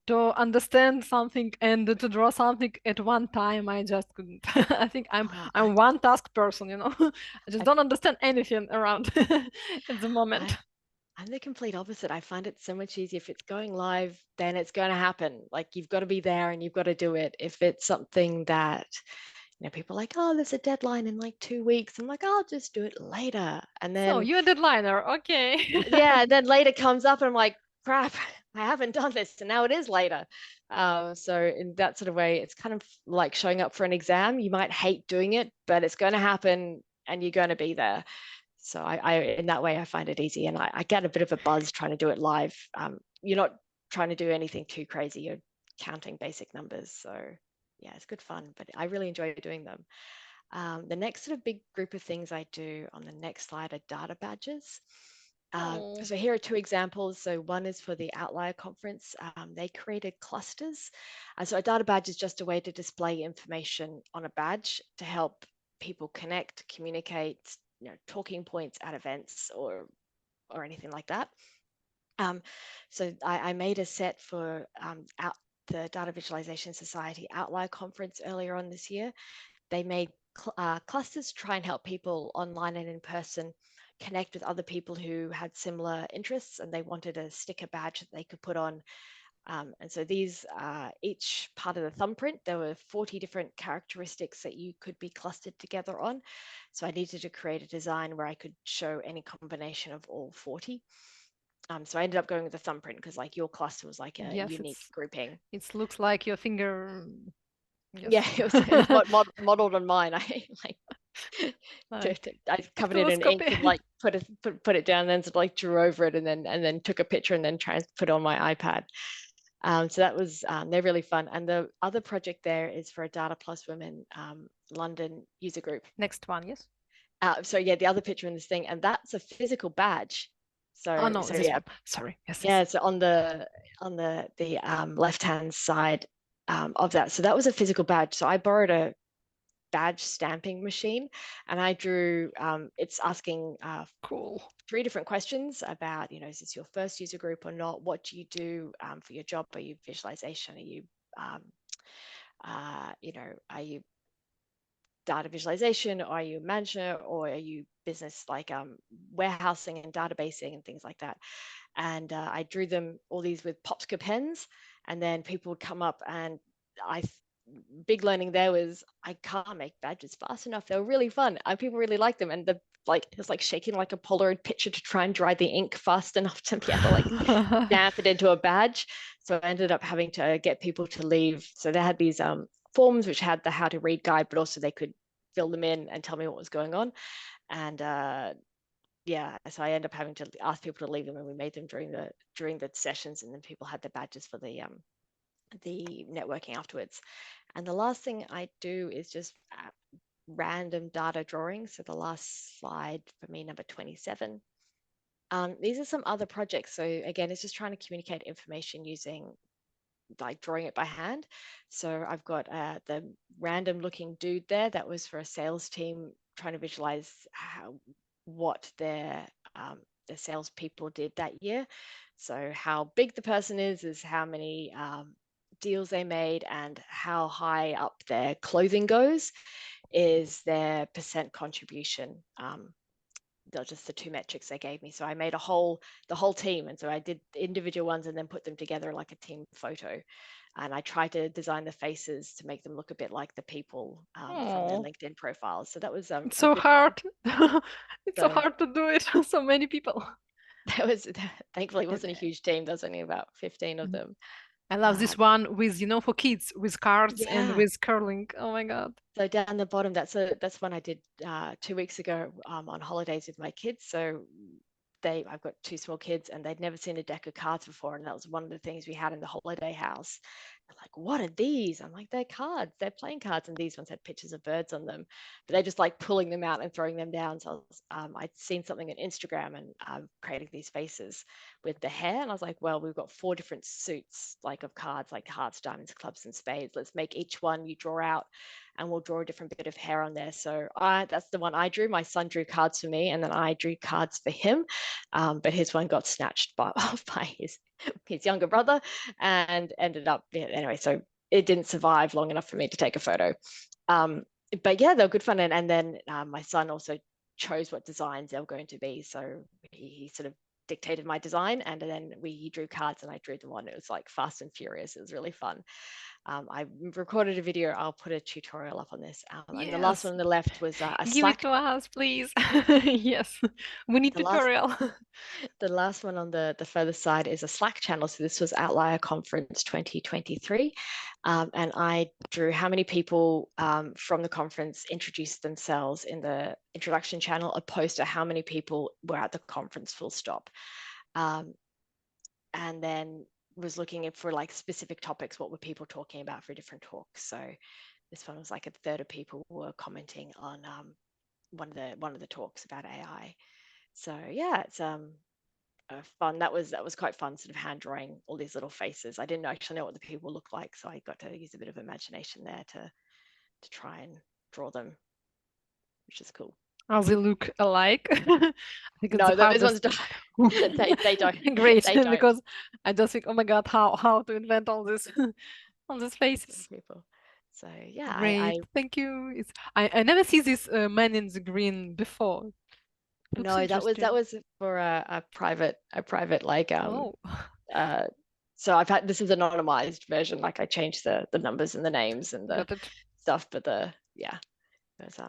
Speaker 1: to understand something and to draw something at one time, I just couldn't. I think I'm
Speaker 2: uh,
Speaker 1: I'm one task person, you know. I just
Speaker 2: I,
Speaker 1: don't understand anything around at the
Speaker 2: I
Speaker 1: moment.
Speaker 2: I'm the complete opposite. I find it so much easier if it's going live, then it's going to happen. Like you've got to be there and you've got to do it. If it's something that people are like, oh, there's a deadline in like 2 weeks. I'm like, I'll just do it later. And
Speaker 1: So
Speaker 2: then
Speaker 1: you're a deadliner, okay.
Speaker 2: yeah, then later comes up and I'm like, crap, I haven't done this, and now it is later. So in that sort of way, it's kind of like showing up for an exam. You might hate doing it, but it's going to happen and you're going to be there. So I in that way, I find it easy, and I get a bit of a buzz trying to do it live. You're not trying to do anything too crazy. You're counting basic numbers. So yeah, it's good fun, but I really enjoy doing them. The next sort of big group of things I do on the next slide are data badges.
Speaker 1: Oh,
Speaker 2: So here are 2 examples. So one is for the Outlier conference. They created clusters. So a data badge is just a way to display information on a badge to help people connect, communicate, talking points at events or anything like that. So I made a set for the Data Visualization Society Outlier conference earlier on this year. They made clusters to try and help people online and in person connect with other people who had similar interests, and they wanted a sticker badge that they could put on. And so these, each part of the thumbprint, there were 40 different characteristics that you could be clustered together on. So I needed to create a design where I could show any combination of all 40. So I ended up going with the thumbprint because like your cluster was like a
Speaker 1: yes,
Speaker 2: unique grouping.
Speaker 1: it looks like your finger.
Speaker 2: Yeah,
Speaker 1: Yes.
Speaker 2: it was modeled on mine. I like
Speaker 1: Like
Speaker 2: I covered it in ink
Speaker 1: dactyloscopy.
Speaker 2: and like put it down, and then sort of like drew over it, and then took a picture and then put it on my iPad. So that was they're really fun. And the other project there is for a Data Plus Women London user group.
Speaker 1: Next one, yes.
Speaker 2: So yeah, the other picture in this thing, and that's a physical badge.
Speaker 1: Oh
Speaker 2: So
Speaker 1: no,
Speaker 2: so
Speaker 1: this
Speaker 2: yeah,
Speaker 1: one. Sorry. Yes, yes.
Speaker 2: yeah. So on the left hand side of that, so that was a physical badge. So I borrowed a badge stamping machine, and I drew. It's asking
Speaker 1: Cool.
Speaker 2: 3 different questions about, is this your first user group or not? What do you do for your job? Are you visualization? Are you, are you data visualization? Or are you a manager? Or are you business like warehousing and databasing and things like that? And I drew them all these with Popska pens, and then people would come up, and big learning there was I can't make badges fast enough. They were really fun. People really liked them, and it was like shaking like a Polaroid picture to try and dry the ink fast enough to be able to like stamp it into a badge. So I ended up having to get people to leave. So they had these forms which had the how to read guide, but also they could fill them in and tell me what was going on. And yeah, so I ended up having to ask people to leave them, and we made them during the sessions, and then people had the badges for the networking afterwards. And the last thing I do is just random data drawings. So the last slide for me, number 27. These are some other projects. So again, it's just trying to communicate information using like drawing it by hand. So I've got the random looking dude there. That was for a sales team trying to visualize what their salespeople did that year. So how big the person is how many deals they made, and how high up their clothing goes is their percent contribution. They're just the 2 metrics they gave me. So I made the whole team, and so I did individual ones and then put them together like a team photo. And I tried to design the faces to make them look a bit like the people from their
Speaker 1: Oh,
Speaker 2: LinkedIn profiles. So that was
Speaker 1: it's
Speaker 2: a
Speaker 1: so
Speaker 2: good fun.
Speaker 1: hard. It's so
Speaker 2: So
Speaker 1: hard to do it. So many people.
Speaker 2: that was thankfully it
Speaker 1: It-
Speaker 2: wasn't a huge team. There was only about 15 of them.
Speaker 1: I love
Speaker 2: Uh,
Speaker 1: this one with, for kids, with cards and
Speaker 2: yeah.
Speaker 1: with curling. Oh my God.
Speaker 2: So down the bottom, that's one I did 2 weeks ago on holidays with my kids. So I've got two small kids and they'd never seen a deck of cards before, and that was one of the things we had in the holiday house. They're like, "What are these?" I'm like, "They're cards. They're playing cards." And these ones had pictures of birds on them, but they're just like pulling them out and throwing them down. So I'd seen something on Instagram and creating these faces with the hair, and I was like, "Well, we've got 4 different suits like of cards, like hearts, diamonds, clubs, and spades. Let's make each one you draw out." And we'll draw a different bit of hair on there. So that's the one I drew. My son drew cards for me, and then I drew cards for him. But his one got snatched by, by his younger brother and ended up, yeah, anyway, so it didn't survive long enough for me to take a photo. But yeah, they were good fun. And then my son also chose what designs they were going to be. So he sort of dictated my design, and then he drew cards and I drew them on. It was like fast and furious. It was really fun. I recorded a video. I'll put a tutorial up on this. And the last
Speaker 1: Yes.
Speaker 2: one on the left was a
Speaker 1: Give it
Speaker 2: Slack.
Speaker 1: to us, please. Yes. We need
Speaker 2: The last
Speaker 1: tutorial.
Speaker 2: the last one on the further side is a Slack channel. So this was Outlier Conference 2023. And I drew how many people from the conference introduced themselves in the introduction channel, opposed to how many people were at the conference full stop. And then was looking for like specific topics. What were people talking about for different talks? So this one was like a third of people were commenting on one of the talks about AI. So yeah, it's fun. That was quite fun, sort of hand drawing all these little faces. I didn't actually know what the people looked like, so I got to use a bit of imagination there to try and draw them, which is cool.
Speaker 1: How they look alike. I think it's the
Speaker 2: No, those ones
Speaker 1: hardest.
Speaker 2: don't. They don't.
Speaker 1: Great,
Speaker 2: They don't.
Speaker 1: because I just think, oh my God, how to invent all this, all these faces.
Speaker 2: People. So yeah,
Speaker 1: Great, thank you. I never see this man in the green before. Looks
Speaker 2: no, that
Speaker 1: interesting.
Speaker 2: was for a private like
Speaker 1: Oh,
Speaker 2: uh so I've had, this is an anonymized version, like I changed the numbers and the names and the
Speaker 1: got it.
Speaker 2: stuff, but yeah, it was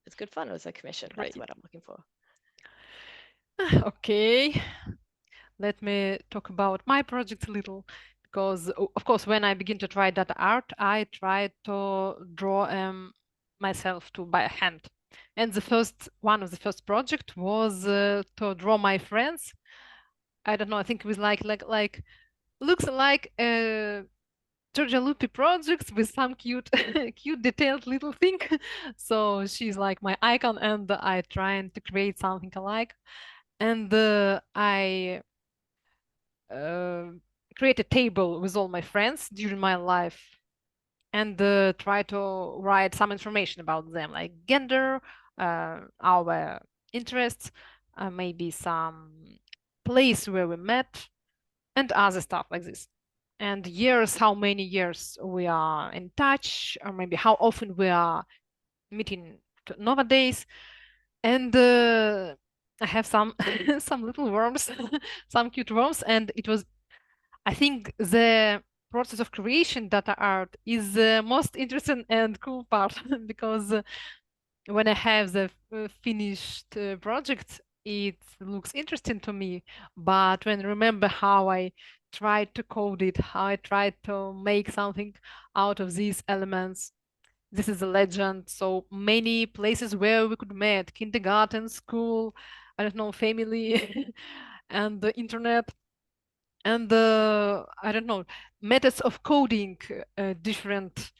Speaker 2: it's good fun. It was a commission. That's
Speaker 1: Great.
Speaker 2: what I'm looking for.
Speaker 1: Okay, let me talk about my project a little, because of course when I begin to try data art, I try to draw myself to by hand. And the first one of the first project was to draw my friends. I don't know, I think it was like looks like Georgia Loopy projects with some cute cute detailed little thing. So she's like my icon, and I trying to create something alike. And I uh, create a table with all my friends during my life, and try to write some information about them, like gender, our interests, maybe some place where we met, and other stuff like this. And years, how many years we are in touch, or maybe how often we are meeting nowadays. And I have some some little worms, some cute worms, and it was, I think, the process of creation data art is the most interesting and cool part because when I have the finished project, it looks interesting to me. But when I remember how I tried to code it, how I tried to make something out of these elements, this is a legend. So many places where we could meet, kindergarten, school, I don't know, family, and the internet, and I don't know, methods of coding different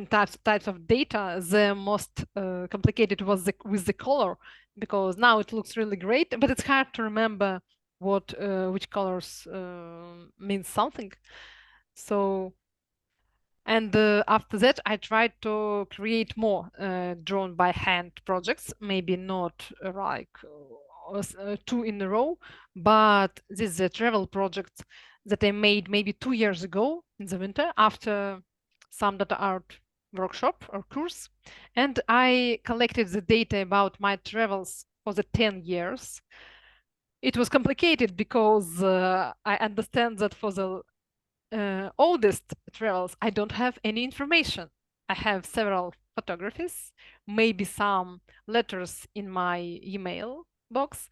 Speaker 1: types of data. The most complicated was with the color, because now it looks really great, but it's hard to remember what which colors means something. So, and after that, I tried to create more drawn by hand projects, maybe not like two in a row, but this is a travel project that I made maybe 2 years ago in the winter after some data art workshop or course. And I collected the data about my travels for the 10 years. It was complicated because I understand that for the oldest travels, I don't have any information. I have several photographies, maybe some letters in my email box,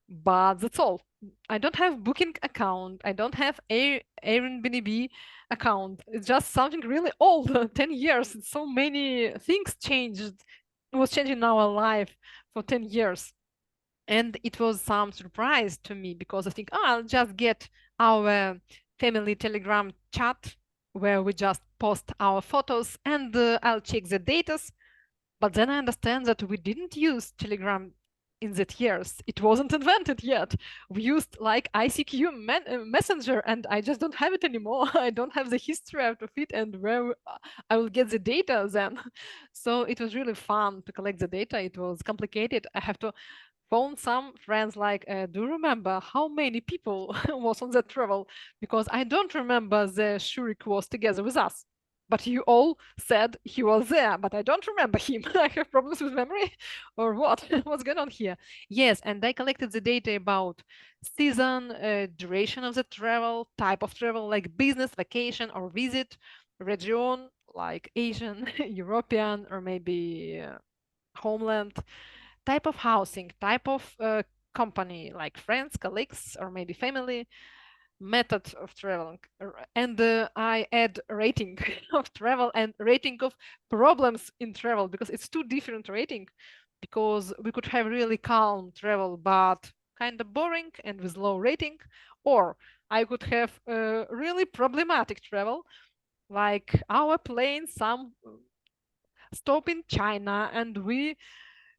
Speaker 1: but that's all. I don't have booking account. I don't have Airbnb account. It's just something really old, 10 years. So many things changed. It was changing our life for 10 years. And it was some surprise to me because I think, oh, I'll just get our family Telegram chat where we just post our photos and I'll check the datas. But then I understand that we didn't use Telegram in that years. It wasn't invented yet. We used like ICQ Messenger, and I just don't have it anymore. I don't have the history out of it and where I will get the data then. So it was really fun to collect the data. It was complicated. I have to phone some friends like, do you remember how many people was on that travel? Because I don't remember the Shurik was together with us. But you all said he was there, but I don't remember him. I have problems with memory or what? What's going on here? Yes, and I collected the data about season, duration of the travel, type of travel, like business, vacation, or visit, region, like Asian, European, or maybe homeland, type of housing, type of company, like friends, colleagues, or maybe family, method of traveling. And I add rating of travel and rating of problems in travel because it's two different rating. Because we could have really calm travel, but kind of boring and with low rating, or I could have really problematic travel, like our plane some stop in China and we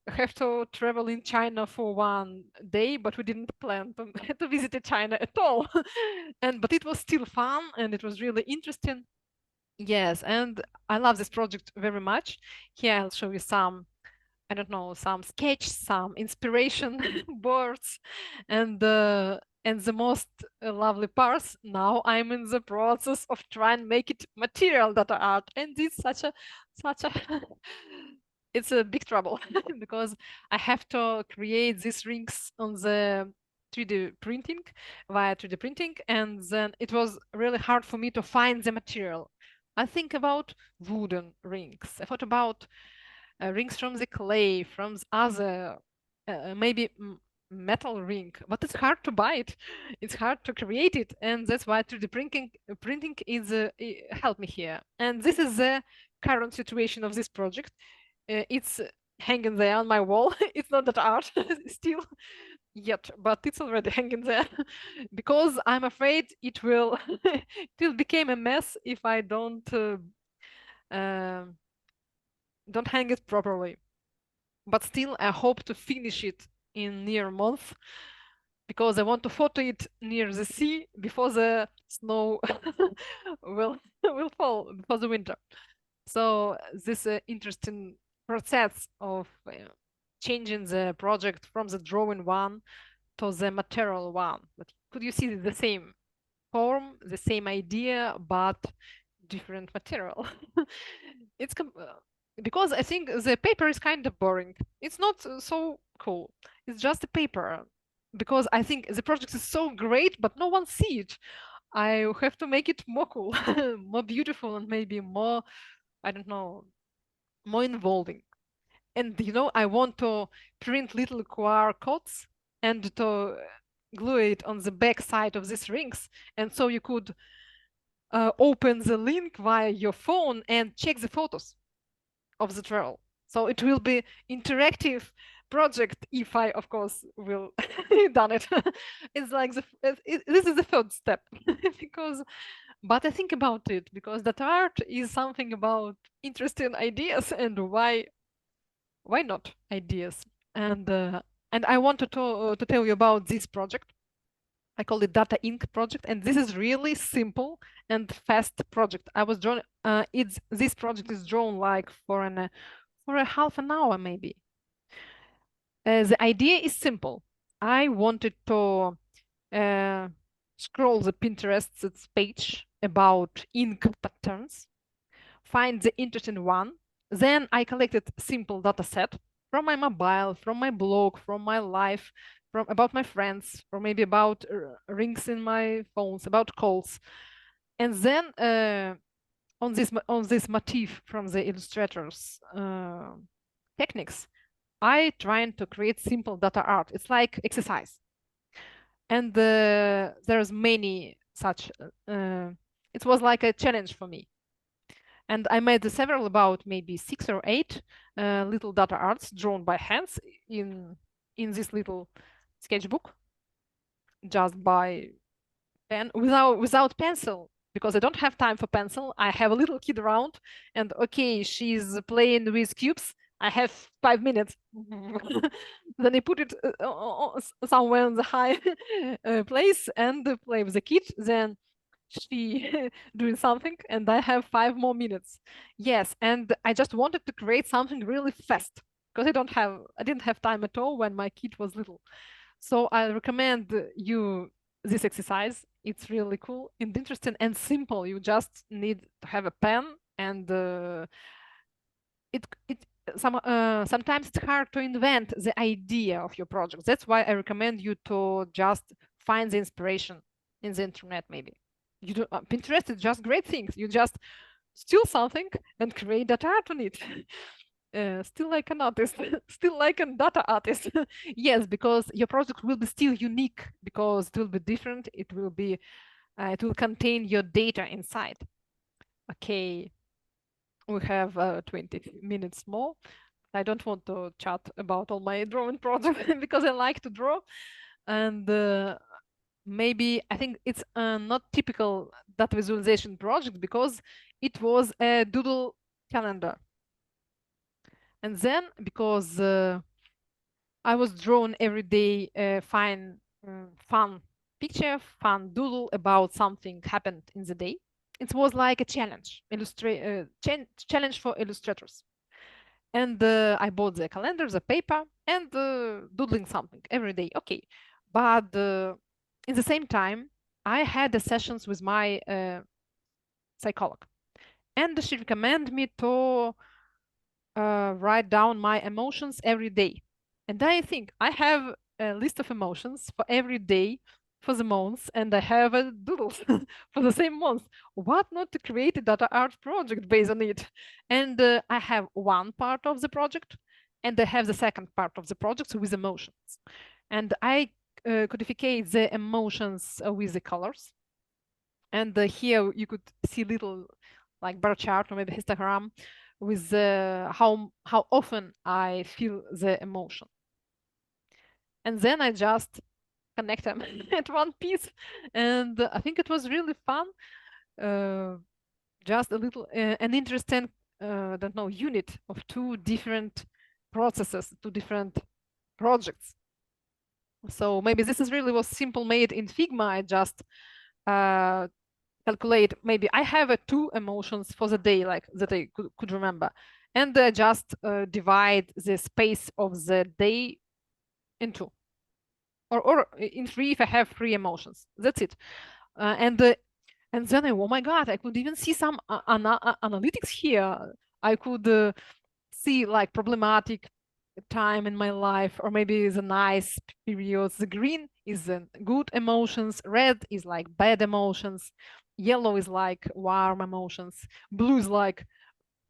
Speaker 1: have to travel in China for 1 day, but we didn't plan to visit China at all. But it was still fun and it was really interesting. Yes, and I love this project very much. Here I'll show you some, I don't know, some sketch, some inspiration boards, and the most lovely parts. Now I'm in the process of trying to make it material data art, and it's such a it's a big trouble because I have to create these rings on the 3D printing via 3D printing, and then it was really hard for me to find the material. I think about wooden rings. I thought about rings from the clay, from the other, maybe metal ring, but it's hard to buy it. It's hard to create it, and that's why 3D printing is help me here. And this is the current situation of this project. It's hanging there on my wall. It's not that art still yet, but it's already hanging there because I'm afraid it will it will become a mess if I uh, don't hang it properly. But still, I hope to finish it in near month because I want to photo it near the sea before the snow will fall before the winter. So this interesting process of changing the project from the drawing one to the material one. But could you see the same form, the same idea, but different material? it's because I think the paper is kind of boring. It's not so cool. It's just a paper. Because I think the project is so great, but no one see it. I have to make it more cool, more beautiful, and maybe more, I don't know, more involving. And I want to print little QR codes and to glue it on the back side of these rings. And so you could open the link via your phone and check the photos of the travel. So it will be interactive project if I, of course, will done it. It's like this is the third step because, but I think about it because that art is something about interesting ideas and why not ideas? And I wanted to tell you about this project. I call it Data Inc. project, and this is really simple and fast project. I was drawn. It's this project is drawn like for a half an hour maybe. The idea is simple. I wanted to uh, scroll the Pinterest page about ink patterns, find the interesting one. Then I collected simple data set from my mobile, from my blog, from my life, from about my friends, or maybe about rings in my phones, about calls. And then on this motif from the illustrators techniques, I trying to create simple data art. It's like exercise. And there's many such. It was like a challenge for me, and I made several, about maybe 6 or 8 little data arts drawn by hands in this little sketchbook, just by pen, without pencil, because I don't have time for pencil. I have a little kid around, and okay, she's playing with cubes. I have 5 minutes. Then I put it somewhere in the high place and play with the kid. Then she doing something, and I have 5 more minutes. Yes, and I just wanted to create something really fast because I didn't have time at all when my kid was little. So I recommend you this exercise. It's really cool and interesting and simple. You just need to have a pen, and it sometimes it's hard to invent the idea of your project. That's why I recommend you to just find the inspiration in the internet. Maybe you do Pinterest is just great things. You just steal something and create data art on it. Still like an artist, still like a data artist. Yes, because your project will be still unique, because it will be different. It will contain your data inside. Okay, we have 20 minutes more. I don't want to chat about all my drawing projects because I like to draw, and maybe I think it's not typical data visualization project because it was a doodle calendar. And then because I was drawn every day fun picture, fun doodle about something happened in the day. It was like a challenge, challenge for illustrators. And I bought the calendar, the paper, and doodling something every day. Okay, but in the same time, I had the sessions with my psychologist, and she recommended me to write down my emotions every day. And I think I have a list of emotions for every day for the months, and I have a doodle for the same month. What not to create a data art project based on it? And I have one part of the project, and I have the second part of the project with emotions. And I codificate the emotions with the colors. And here you could see little like bar chart or maybe histogram with how often I feel the emotion. And then I just connect them at one piece. And I think it was really fun. Uh, just a little, an interesting, I don't know, unit of two different processes, two different projects. So maybe this is really was simple made in Figma. I just uh, calculate, maybe I have 2 emotions for the day, like that I could remember, and just divide the space of the day in 2, or in 3 if I have 3 emotions. That's it. And then oh my god, I could even see some analytics here. I could see like problematic time in my life, or maybe the nice periods. The green is the good emotions, red is like bad emotions, yellow is like warm emotions, blue is like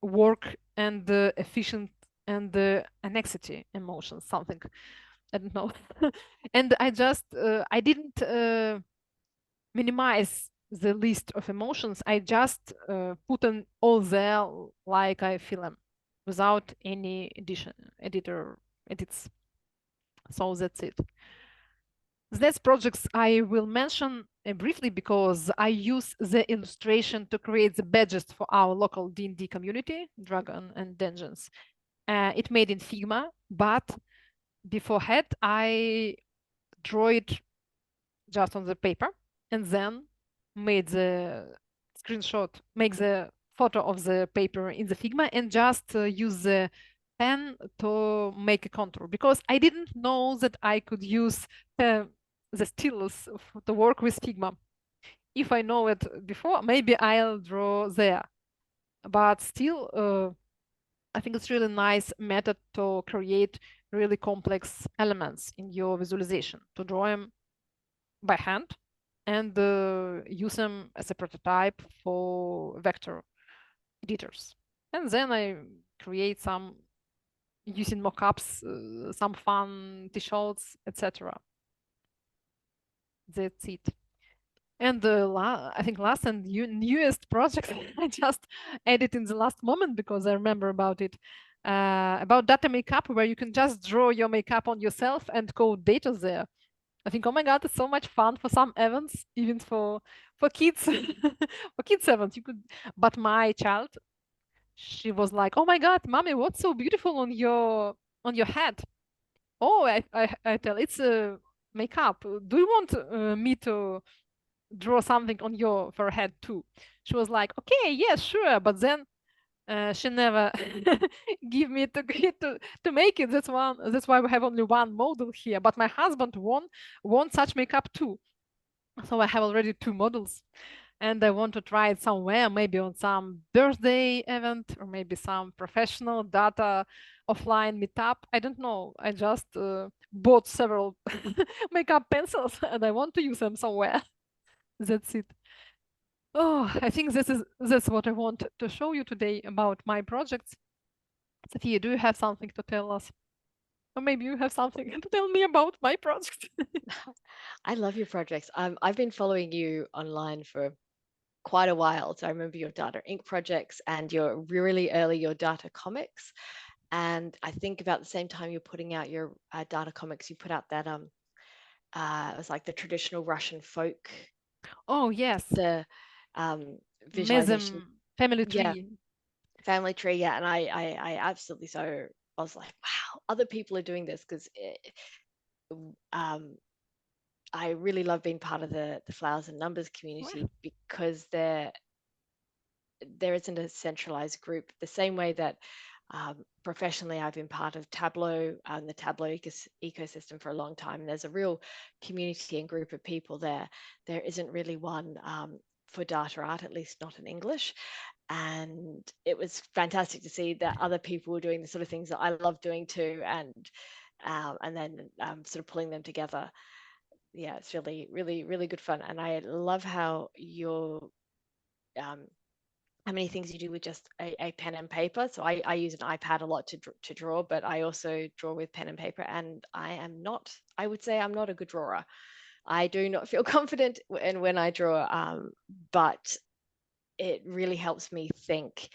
Speaker 1: work and efficient and anxiety emotions, something. I don't know. And I didn't minimize the list of emotions. I just put them all there like I feel them, without any editor edits. So that's it. The next projects I will mention briefly, because I use the illustration to create the badges for our local D&D community, Dragon and Dungeons. It made in Figma, but beforehand I draw it just on the paper, and then made the screenshot, make the photo of the paper in the Figma, and just use the pen to make a contour, because I didn't know that I could use the stylus to work with Figma. If I know it before, maybe I'll draw there. But still, I think it's really nice method to create really complex elements in your visualization, to draw them by hand and use them as a prototype for vector editors. And then I create some using mockups, some fun t-shirts, etc. That's it. And I think last and newest project I just added in the last moment because I remember about it. About data makeup, where you can just draw your makeup on yourself and code data there. I think, oh my God, it's so much fun for some events, even for kids, for kids events. You could, but my child, she was like, "Oh my God, mommy, what's so beautiful on your head?" Oh, I tell it's makeup. Do you want me to draw something on your forehead too? She was like, "Okay, yeah, sure," but then she never give me to make it. That's one. That's why we have only one model here. But my husband want such makeup too. So I have already two models, and I want to try it somewhere, maybe on some birthday event or maybe some professional data offline meetup. I don't know. I just bought several makeup pencils and I want to use them somewhere. That's it. Oh, I think that's what I want to show you today about my projects. Sophia, do you have something to tell us? Or maybe you have something to tell me about my project.
Speaker 2: I love your projects. I've been following you online for quite a while. So I remember your Data Inc. projects and your really early your data comics. And I think about the same time you're putting out your data comics, you put out that it was like the traditional Russian folk,
Speaker 1: Oh, yes.
Speaker 2: the um, visualization,
Speaker 1: Mesm family
Speaker 2: yeah,
Speaker 1: tree.
Speaker 2: family tree, yeah. And I absolutely so I was like, wow, other people are doing this because um, I really love being part of the flowers and numbers community because there isn't a centralized group the same way that professionally I've been part of Tableau and the Tableau ecosystem for a long time. And there's a real community and group of people there. There isn't really one for data art, at least not in English. And it was fantastic to see that other people were doing the sort of things that I love doing too, and then sort of pulling them together. Yeah, it's really, really, really good fun. And I love um, how many things you do with just a pen and paper. So I use an iPad a lot to draw, but I also draw with pen and paper. And I would say I'm not a good drawer. I do not feel confident when I draw, but it really helps me think.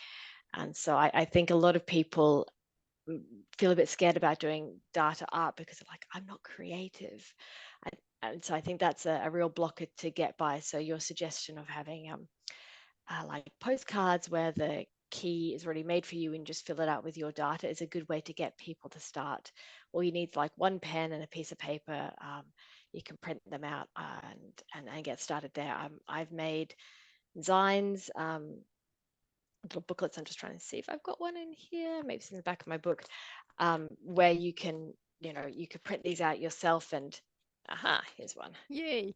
Speaker 2: And so I think a lot of people feel a bit scared about doing data art because they're like, I'm not creative. And so I think that's a real blocker to get by. So your suggestion of having like postcards where the key is already made for you and just fill it out with your data is a good way to get people to start. All you need is like one pen and a piece of paper. You can print them out and get started there. I've made designs, little booklets. I'm just trying to see if I've got one in here. Maybe it's in the back of my book, where you could print these out yourself. And here's one.
Speaker 1: Yay.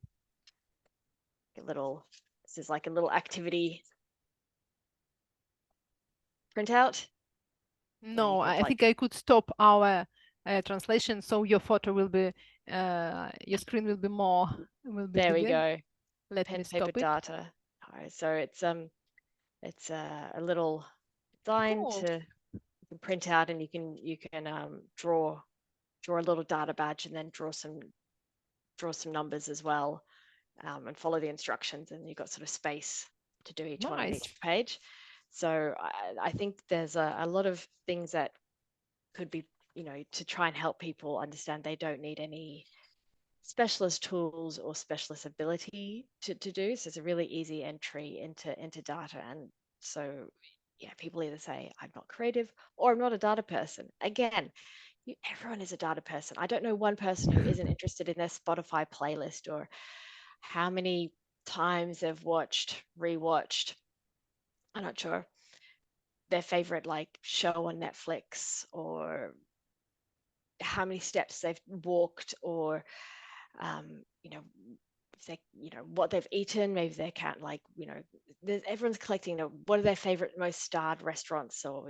Speaker 2: This is like a little activity printout where you
Speaker 1: No,
Speaker 2: could
Speaker 1: I
Speaker 2: like,
Speaker 1: think I could stop our translation so your photo will be, your screen will be
Speaker 2: there we
Speaker 1: bigger.
Speaker 2: go.
Speaker 1: Let me
Speaker 2: Pen, paper,
Speaker 1: stop it.
Speaker 2: data. All right, so it's a little design
Speaker 1: Cool.
Speaker 2: to you can print out, and you can draw a little data badge, and then draw some numbers as well, and follow the instructions, and you've got sort of space to do each one on
Speaker 1: Nice.
Speaker 2: each page. So I think there's a lot of things that could be, to try and help people understand they don't need any specialist tools or specialist ability to do. So it's a really easy entry into data. And so, yeah, people either say, I'm not creative or I'm not a data person. Again, everyone is a data person. I don't know one person who isn't interested in their Spotify playlist or how many times they've rewatched, I'm not sure, their favorite like show on Netflix, or how many steps they've walked, or um, you know, if they, what they've eaten. Maybe they can't, like, everyone's collecting, what are their favorite, most starred restaurants, or,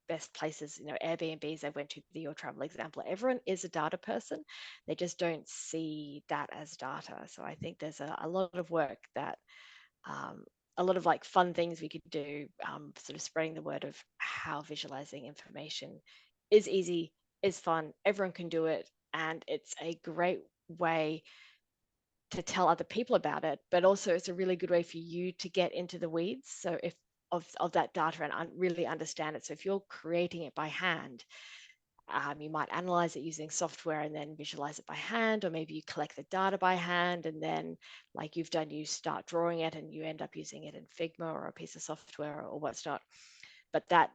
Speaker 2: best places, Airbnbs they went to, your travel example. Everyone is a data person. They just don't see that as data. So I think there's a lot of work that, um, a lot of like fun things we could do, sort of spreading the word of how visualizing information is easy, is fun, everyone can do it, and it's a great way to tell other people about it, but also it's a really good way for you to get into the weeds. So if of that data and really understand it. So if you're creating it by hand, you might analyze it using software and then visualize it by hand, or maybe you collect the data by hand and then, like you've done, you start drawing it and you end up using it in Figma or a piece of software or what's not. But that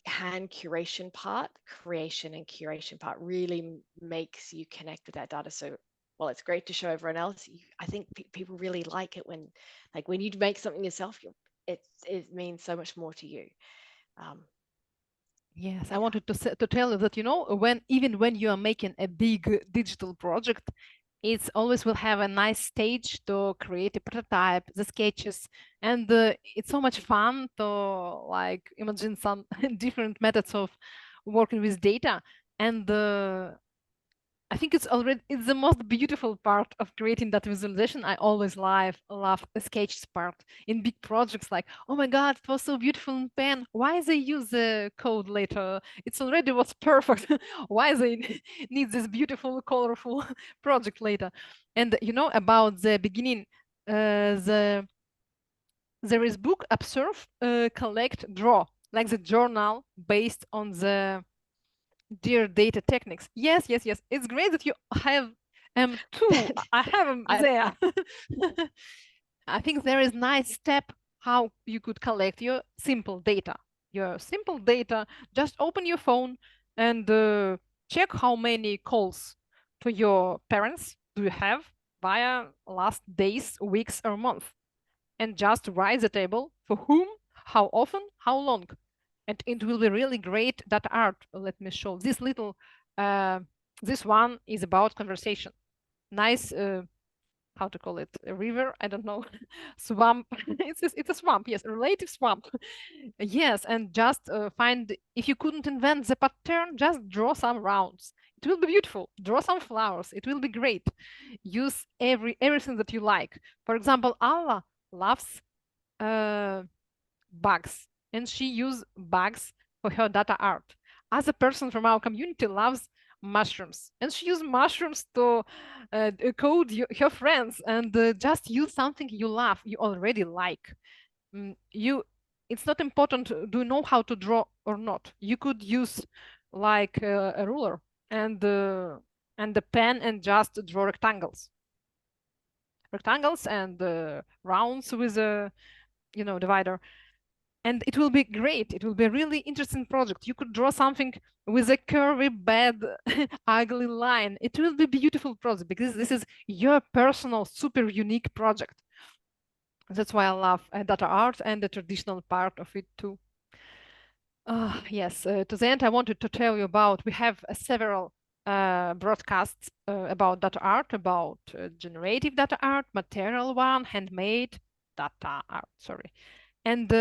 Speaker 2: hand curation part, creation and curation part, really makes you connect with that data. So while it's great to show everyone else, I think people really like it when, like, when you make something yourself, it means so much more to you.
Speaker 1: Yes, I
Speaker 2: Yeah.
Speaker 1: wanted to tell you that, even when you are making a big digital project, it's always will have a nice stage to create a prototype, the sketches, and it's so much fun to like imagine some different methods of working with data. And I think it's the most beautiful part of creating that visualization. I always love the sketches part in big projects, like, oh my God, it was so beautiful in pen. Why they use the code later? It's already was perfect. Why they need this beautiful, colorful project later? And about the beginning, there is book Observe, Collect, Draw, like the journal based on the dear data techniques. Yes, yes, yes. It's great that you have two. I have them
Speaker 2: I,
Speaker 1: there. I think there is nice step how you could collect your simple data. Your simple data, just open your phone and check how many calls to your parents do you have via last days, weeks, or month. And just write the table for whom, how often, how long, and it will be really great that art. Let me show this little. Uh, this one is about conversation. Nice. How to call it? A river? I don't know. Swamp. It's a swamp. Yes, a relative swamp. Yes, and just find if you couldn't invent the pattern, just draw some rounds. It will be beautiful. Draw some flowers. It will be great. Use everything that you like. For example, Allah loves uh, bugs, and she used bugs for her data art. Other person from our community loves mushrooms, and she used mushrooms to code her friends, and just use something you love, you already like. You, it's not important. Do you know how to draw or not? You could use like a ruler and the pen and just draw rectangles and rounds with a divider, and it will be great. It will be a really interesting project. You could draw something with a curvy, bad, ugly line. It will be a beautiful project because this is your personal, super unique project. That's why I love data art and the traditional part of it too. Yes, to the end, I wanted to tell you about, we have several broadcasts about data art, about generative data art, material one, handmade data art, sorry, and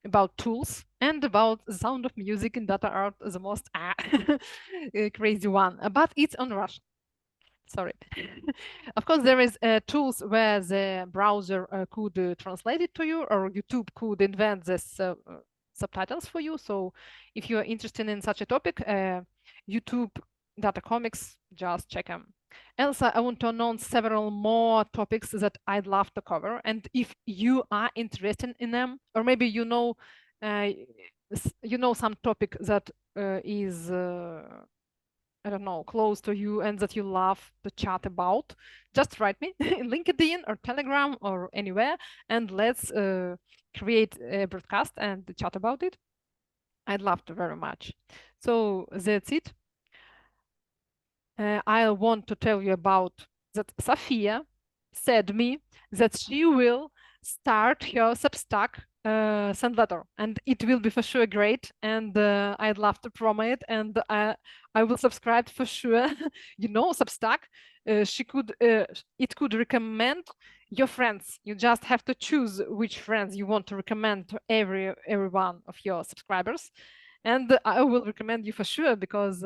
Speaker 1: about tools and about the sound of music in data art, the most crazy one, but it's on Russian. Sorry. Of course, there is tools where the browser could translate it to you, or YouTube could invent this subtitles for you. So if you are interested in such a topic, YouTube data comics, just check them. Elsa, I want to announce several more topics that I'd love to cover. And if you are interested in them, or maybe uh, some topic that is I don't know, close to you and that you love to chat about, just write me in LinkedIn or Telegram or anywhere, and let's create a broadcast and chat about it. I'd love to very much. So that's it. I want to tell you about that Sophia said me that she will start her Substack send letter, and it will be for sure great, and I'd love to promo it, and I will subscribe for sure. Substack, it could recommend your friends. You just have to choose which friends you want to recommend to every one of your subscribers, and I will recommend you for sure, because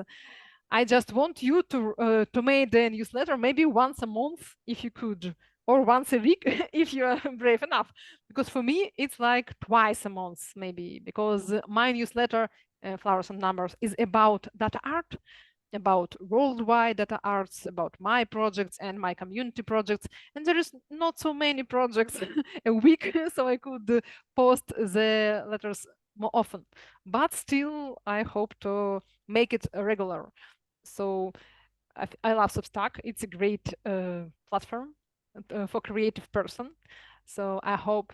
Speaker 1: I just want you to make the newsletter maybe once a month if you could, or once a week if you are brave enough. Because for me, it's like twice a month maybe, because my newsletter, Flowers and Numbers, is about data art, about worldwide data arts, about my projects and my community projects. And there is not so many projects a week, so I could post the letters more often. But still, I hope to make it regular. So I love Substack. It's a great platform for creative person. So I hope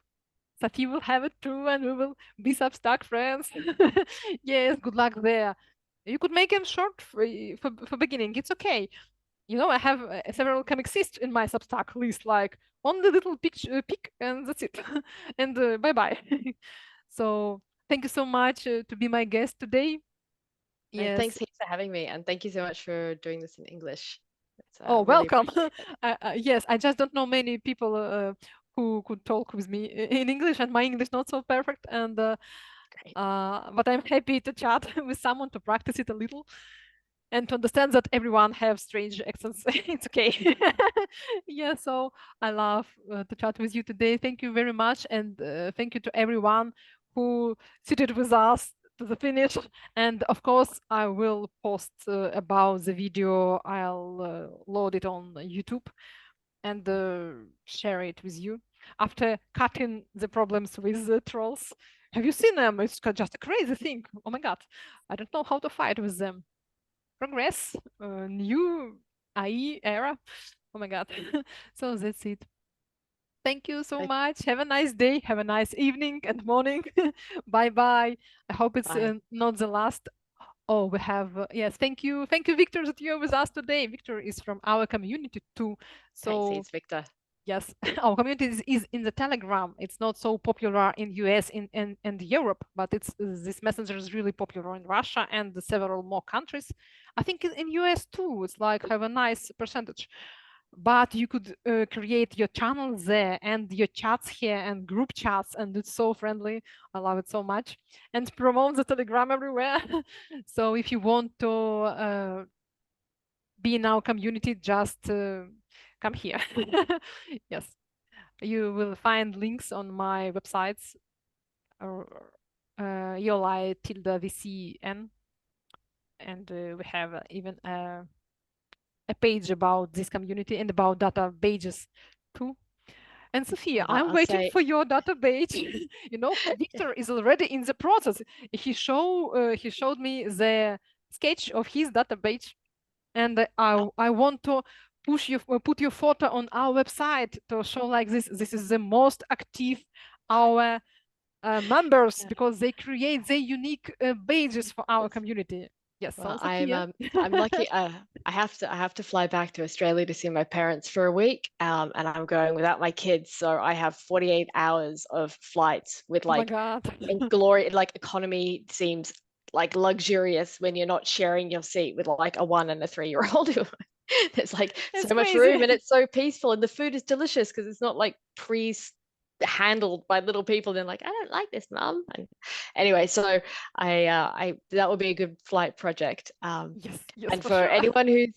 Speaker 1: Sophie will have it too, and we will be Substack friends. Yes, good luck there. You could make them short for beginning. It's okay. You know, I have several comic sis in my Substack list, like on the little picture, pic, and that's it. And bye bye. So thank you so much to be my guest today.
Speaker 2: No,
Speaker 1: Yes.
Speaker 2: thanks heaps for having me, and thank you so much for doing this in English. It's
Speaker 1: Oh,
Speaker 2: really
Speaker 1: welcome.
Speaker 2: appreciate it.
Speaker 1: Yes, I just don't know many people who could talk with me in English, and my English not so perfect. And
Speaker 2: Great.
Speaker 1: but I'm happy to chat with someone to practice it a little and to understand that everyone have strange accents. It's okay. Yeah, so I love to chat with you today. Thank you very much, and thank you to everyone who seated with us to the finish. And of course, I will post about the video. I'll load it on YouTube and share it with you after cutting the problems with the trolls. Have you seen them? It's just a crazy thing. Oh my god, I don't know how to fight with them. Progress, new AI era. Oh my god. So that's it. Thank you so
Speaker 2: Bye.
Speaker 1: much. Have a nice day. Have a nice evening and morning. Bye bye. I hope it's
Speaker 2: Bye.
Speaker 1: not the last. Oh, we have, yes, thank you. Thank you, Victor, that you're with us today. Victor is from our community too.
Speaker 2: Thanks
Speaker 1: So
Speaker 2: heaps, Victor.
Speaker 1: yes, our community is in the Telegram. It's not so popular in US and Europe, but it's this messenger is really popular in Russia and several more countries. I think in US too, it's like have a nice percentage. But you could create your channel there and your chats here and group chats, and it's so friendly. I love it so much. And promote the Telegram everywhere. So if you want to be in our community, just come here. Yes, you will find links on my websites, or Yolai tilde VCN, and we have even a page about this community and about databases too. And Sophia,
Speaker 2: Well,
Speaker 1: I'm
Speaker 2: I'll
Speaker 1: waiting
Speaker 2: say,
Speaker 1: for your database. You know, Victor is already in the process. He showed me the sketch of his database, and I want to put your photo on our website to show like this. This is the most active our members, because they create the unique pages for our community. Yes, so
Speaker 2: well,
Speaker 1: Sophia.
Speaker 2: I'm lucky. I have to fly back to Australia to see my parents for a week, and I'm going without my kids, so I have 48 hours of flights with
Speaker 1: Oh my
Speaker 2: like
Speaker 1: God.
Speaker 2: in glory. Like economy seems like luxurious when you're not sharing your seat with like a 1 and a 3-year-old. There's like
Speaker 1: It's
Speaker 2: so much room and
Speaker 1: crazy.
Speaker 2: it's so peaceful, and the food is delicious because it's not like pre handled by little people. They're like, I don't like this, mum. And anyway, so I that would be a good flight project.
Speaker 1: Yes, yes,
Speaker 2: And
Speaker 1: for
Speaker 2: for
Speaker 1: sure.
Speaker 2: anyone who's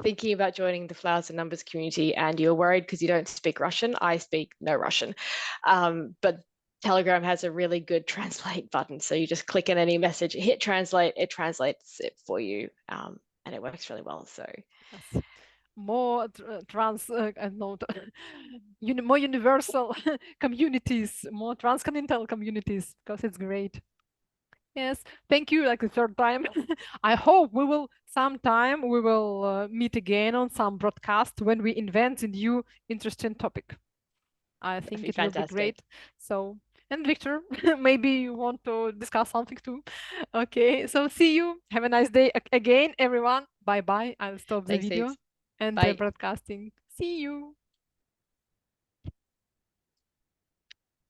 Speaker 2: thinking about joining the Flowers and Numbers community and you're worried because you don't speak Russian, I speak no Russian, but Telegram has a really good translate button. So you just click in any message, hit translate, it translates it for you, and it works really well. So
Speaker 1: Yes. More trans, no, more universal communities, more transcontinental communities, because it's great. Yes, thank you. Like the third time. I hope sometime we will meet again on some broadcast when we invent a new interesting topic. I
Speaker 2: that'd
Speaker 1: think
Speaker 2: be
Speaker 1: it will be
Speaker 2: fantastic.
Speaker 1: great. So, and Victor, maybe you want to discuss something too. Okay, so see you. Have a nice day again, everyone. Bye bye. I'll stop the
Speaker 2: Thanks
Speaker 1: video
Speaker 2: heaps.
Speaker 1: and the
Speaker 2: Bye.
Speaker 1: broadcasting. See you.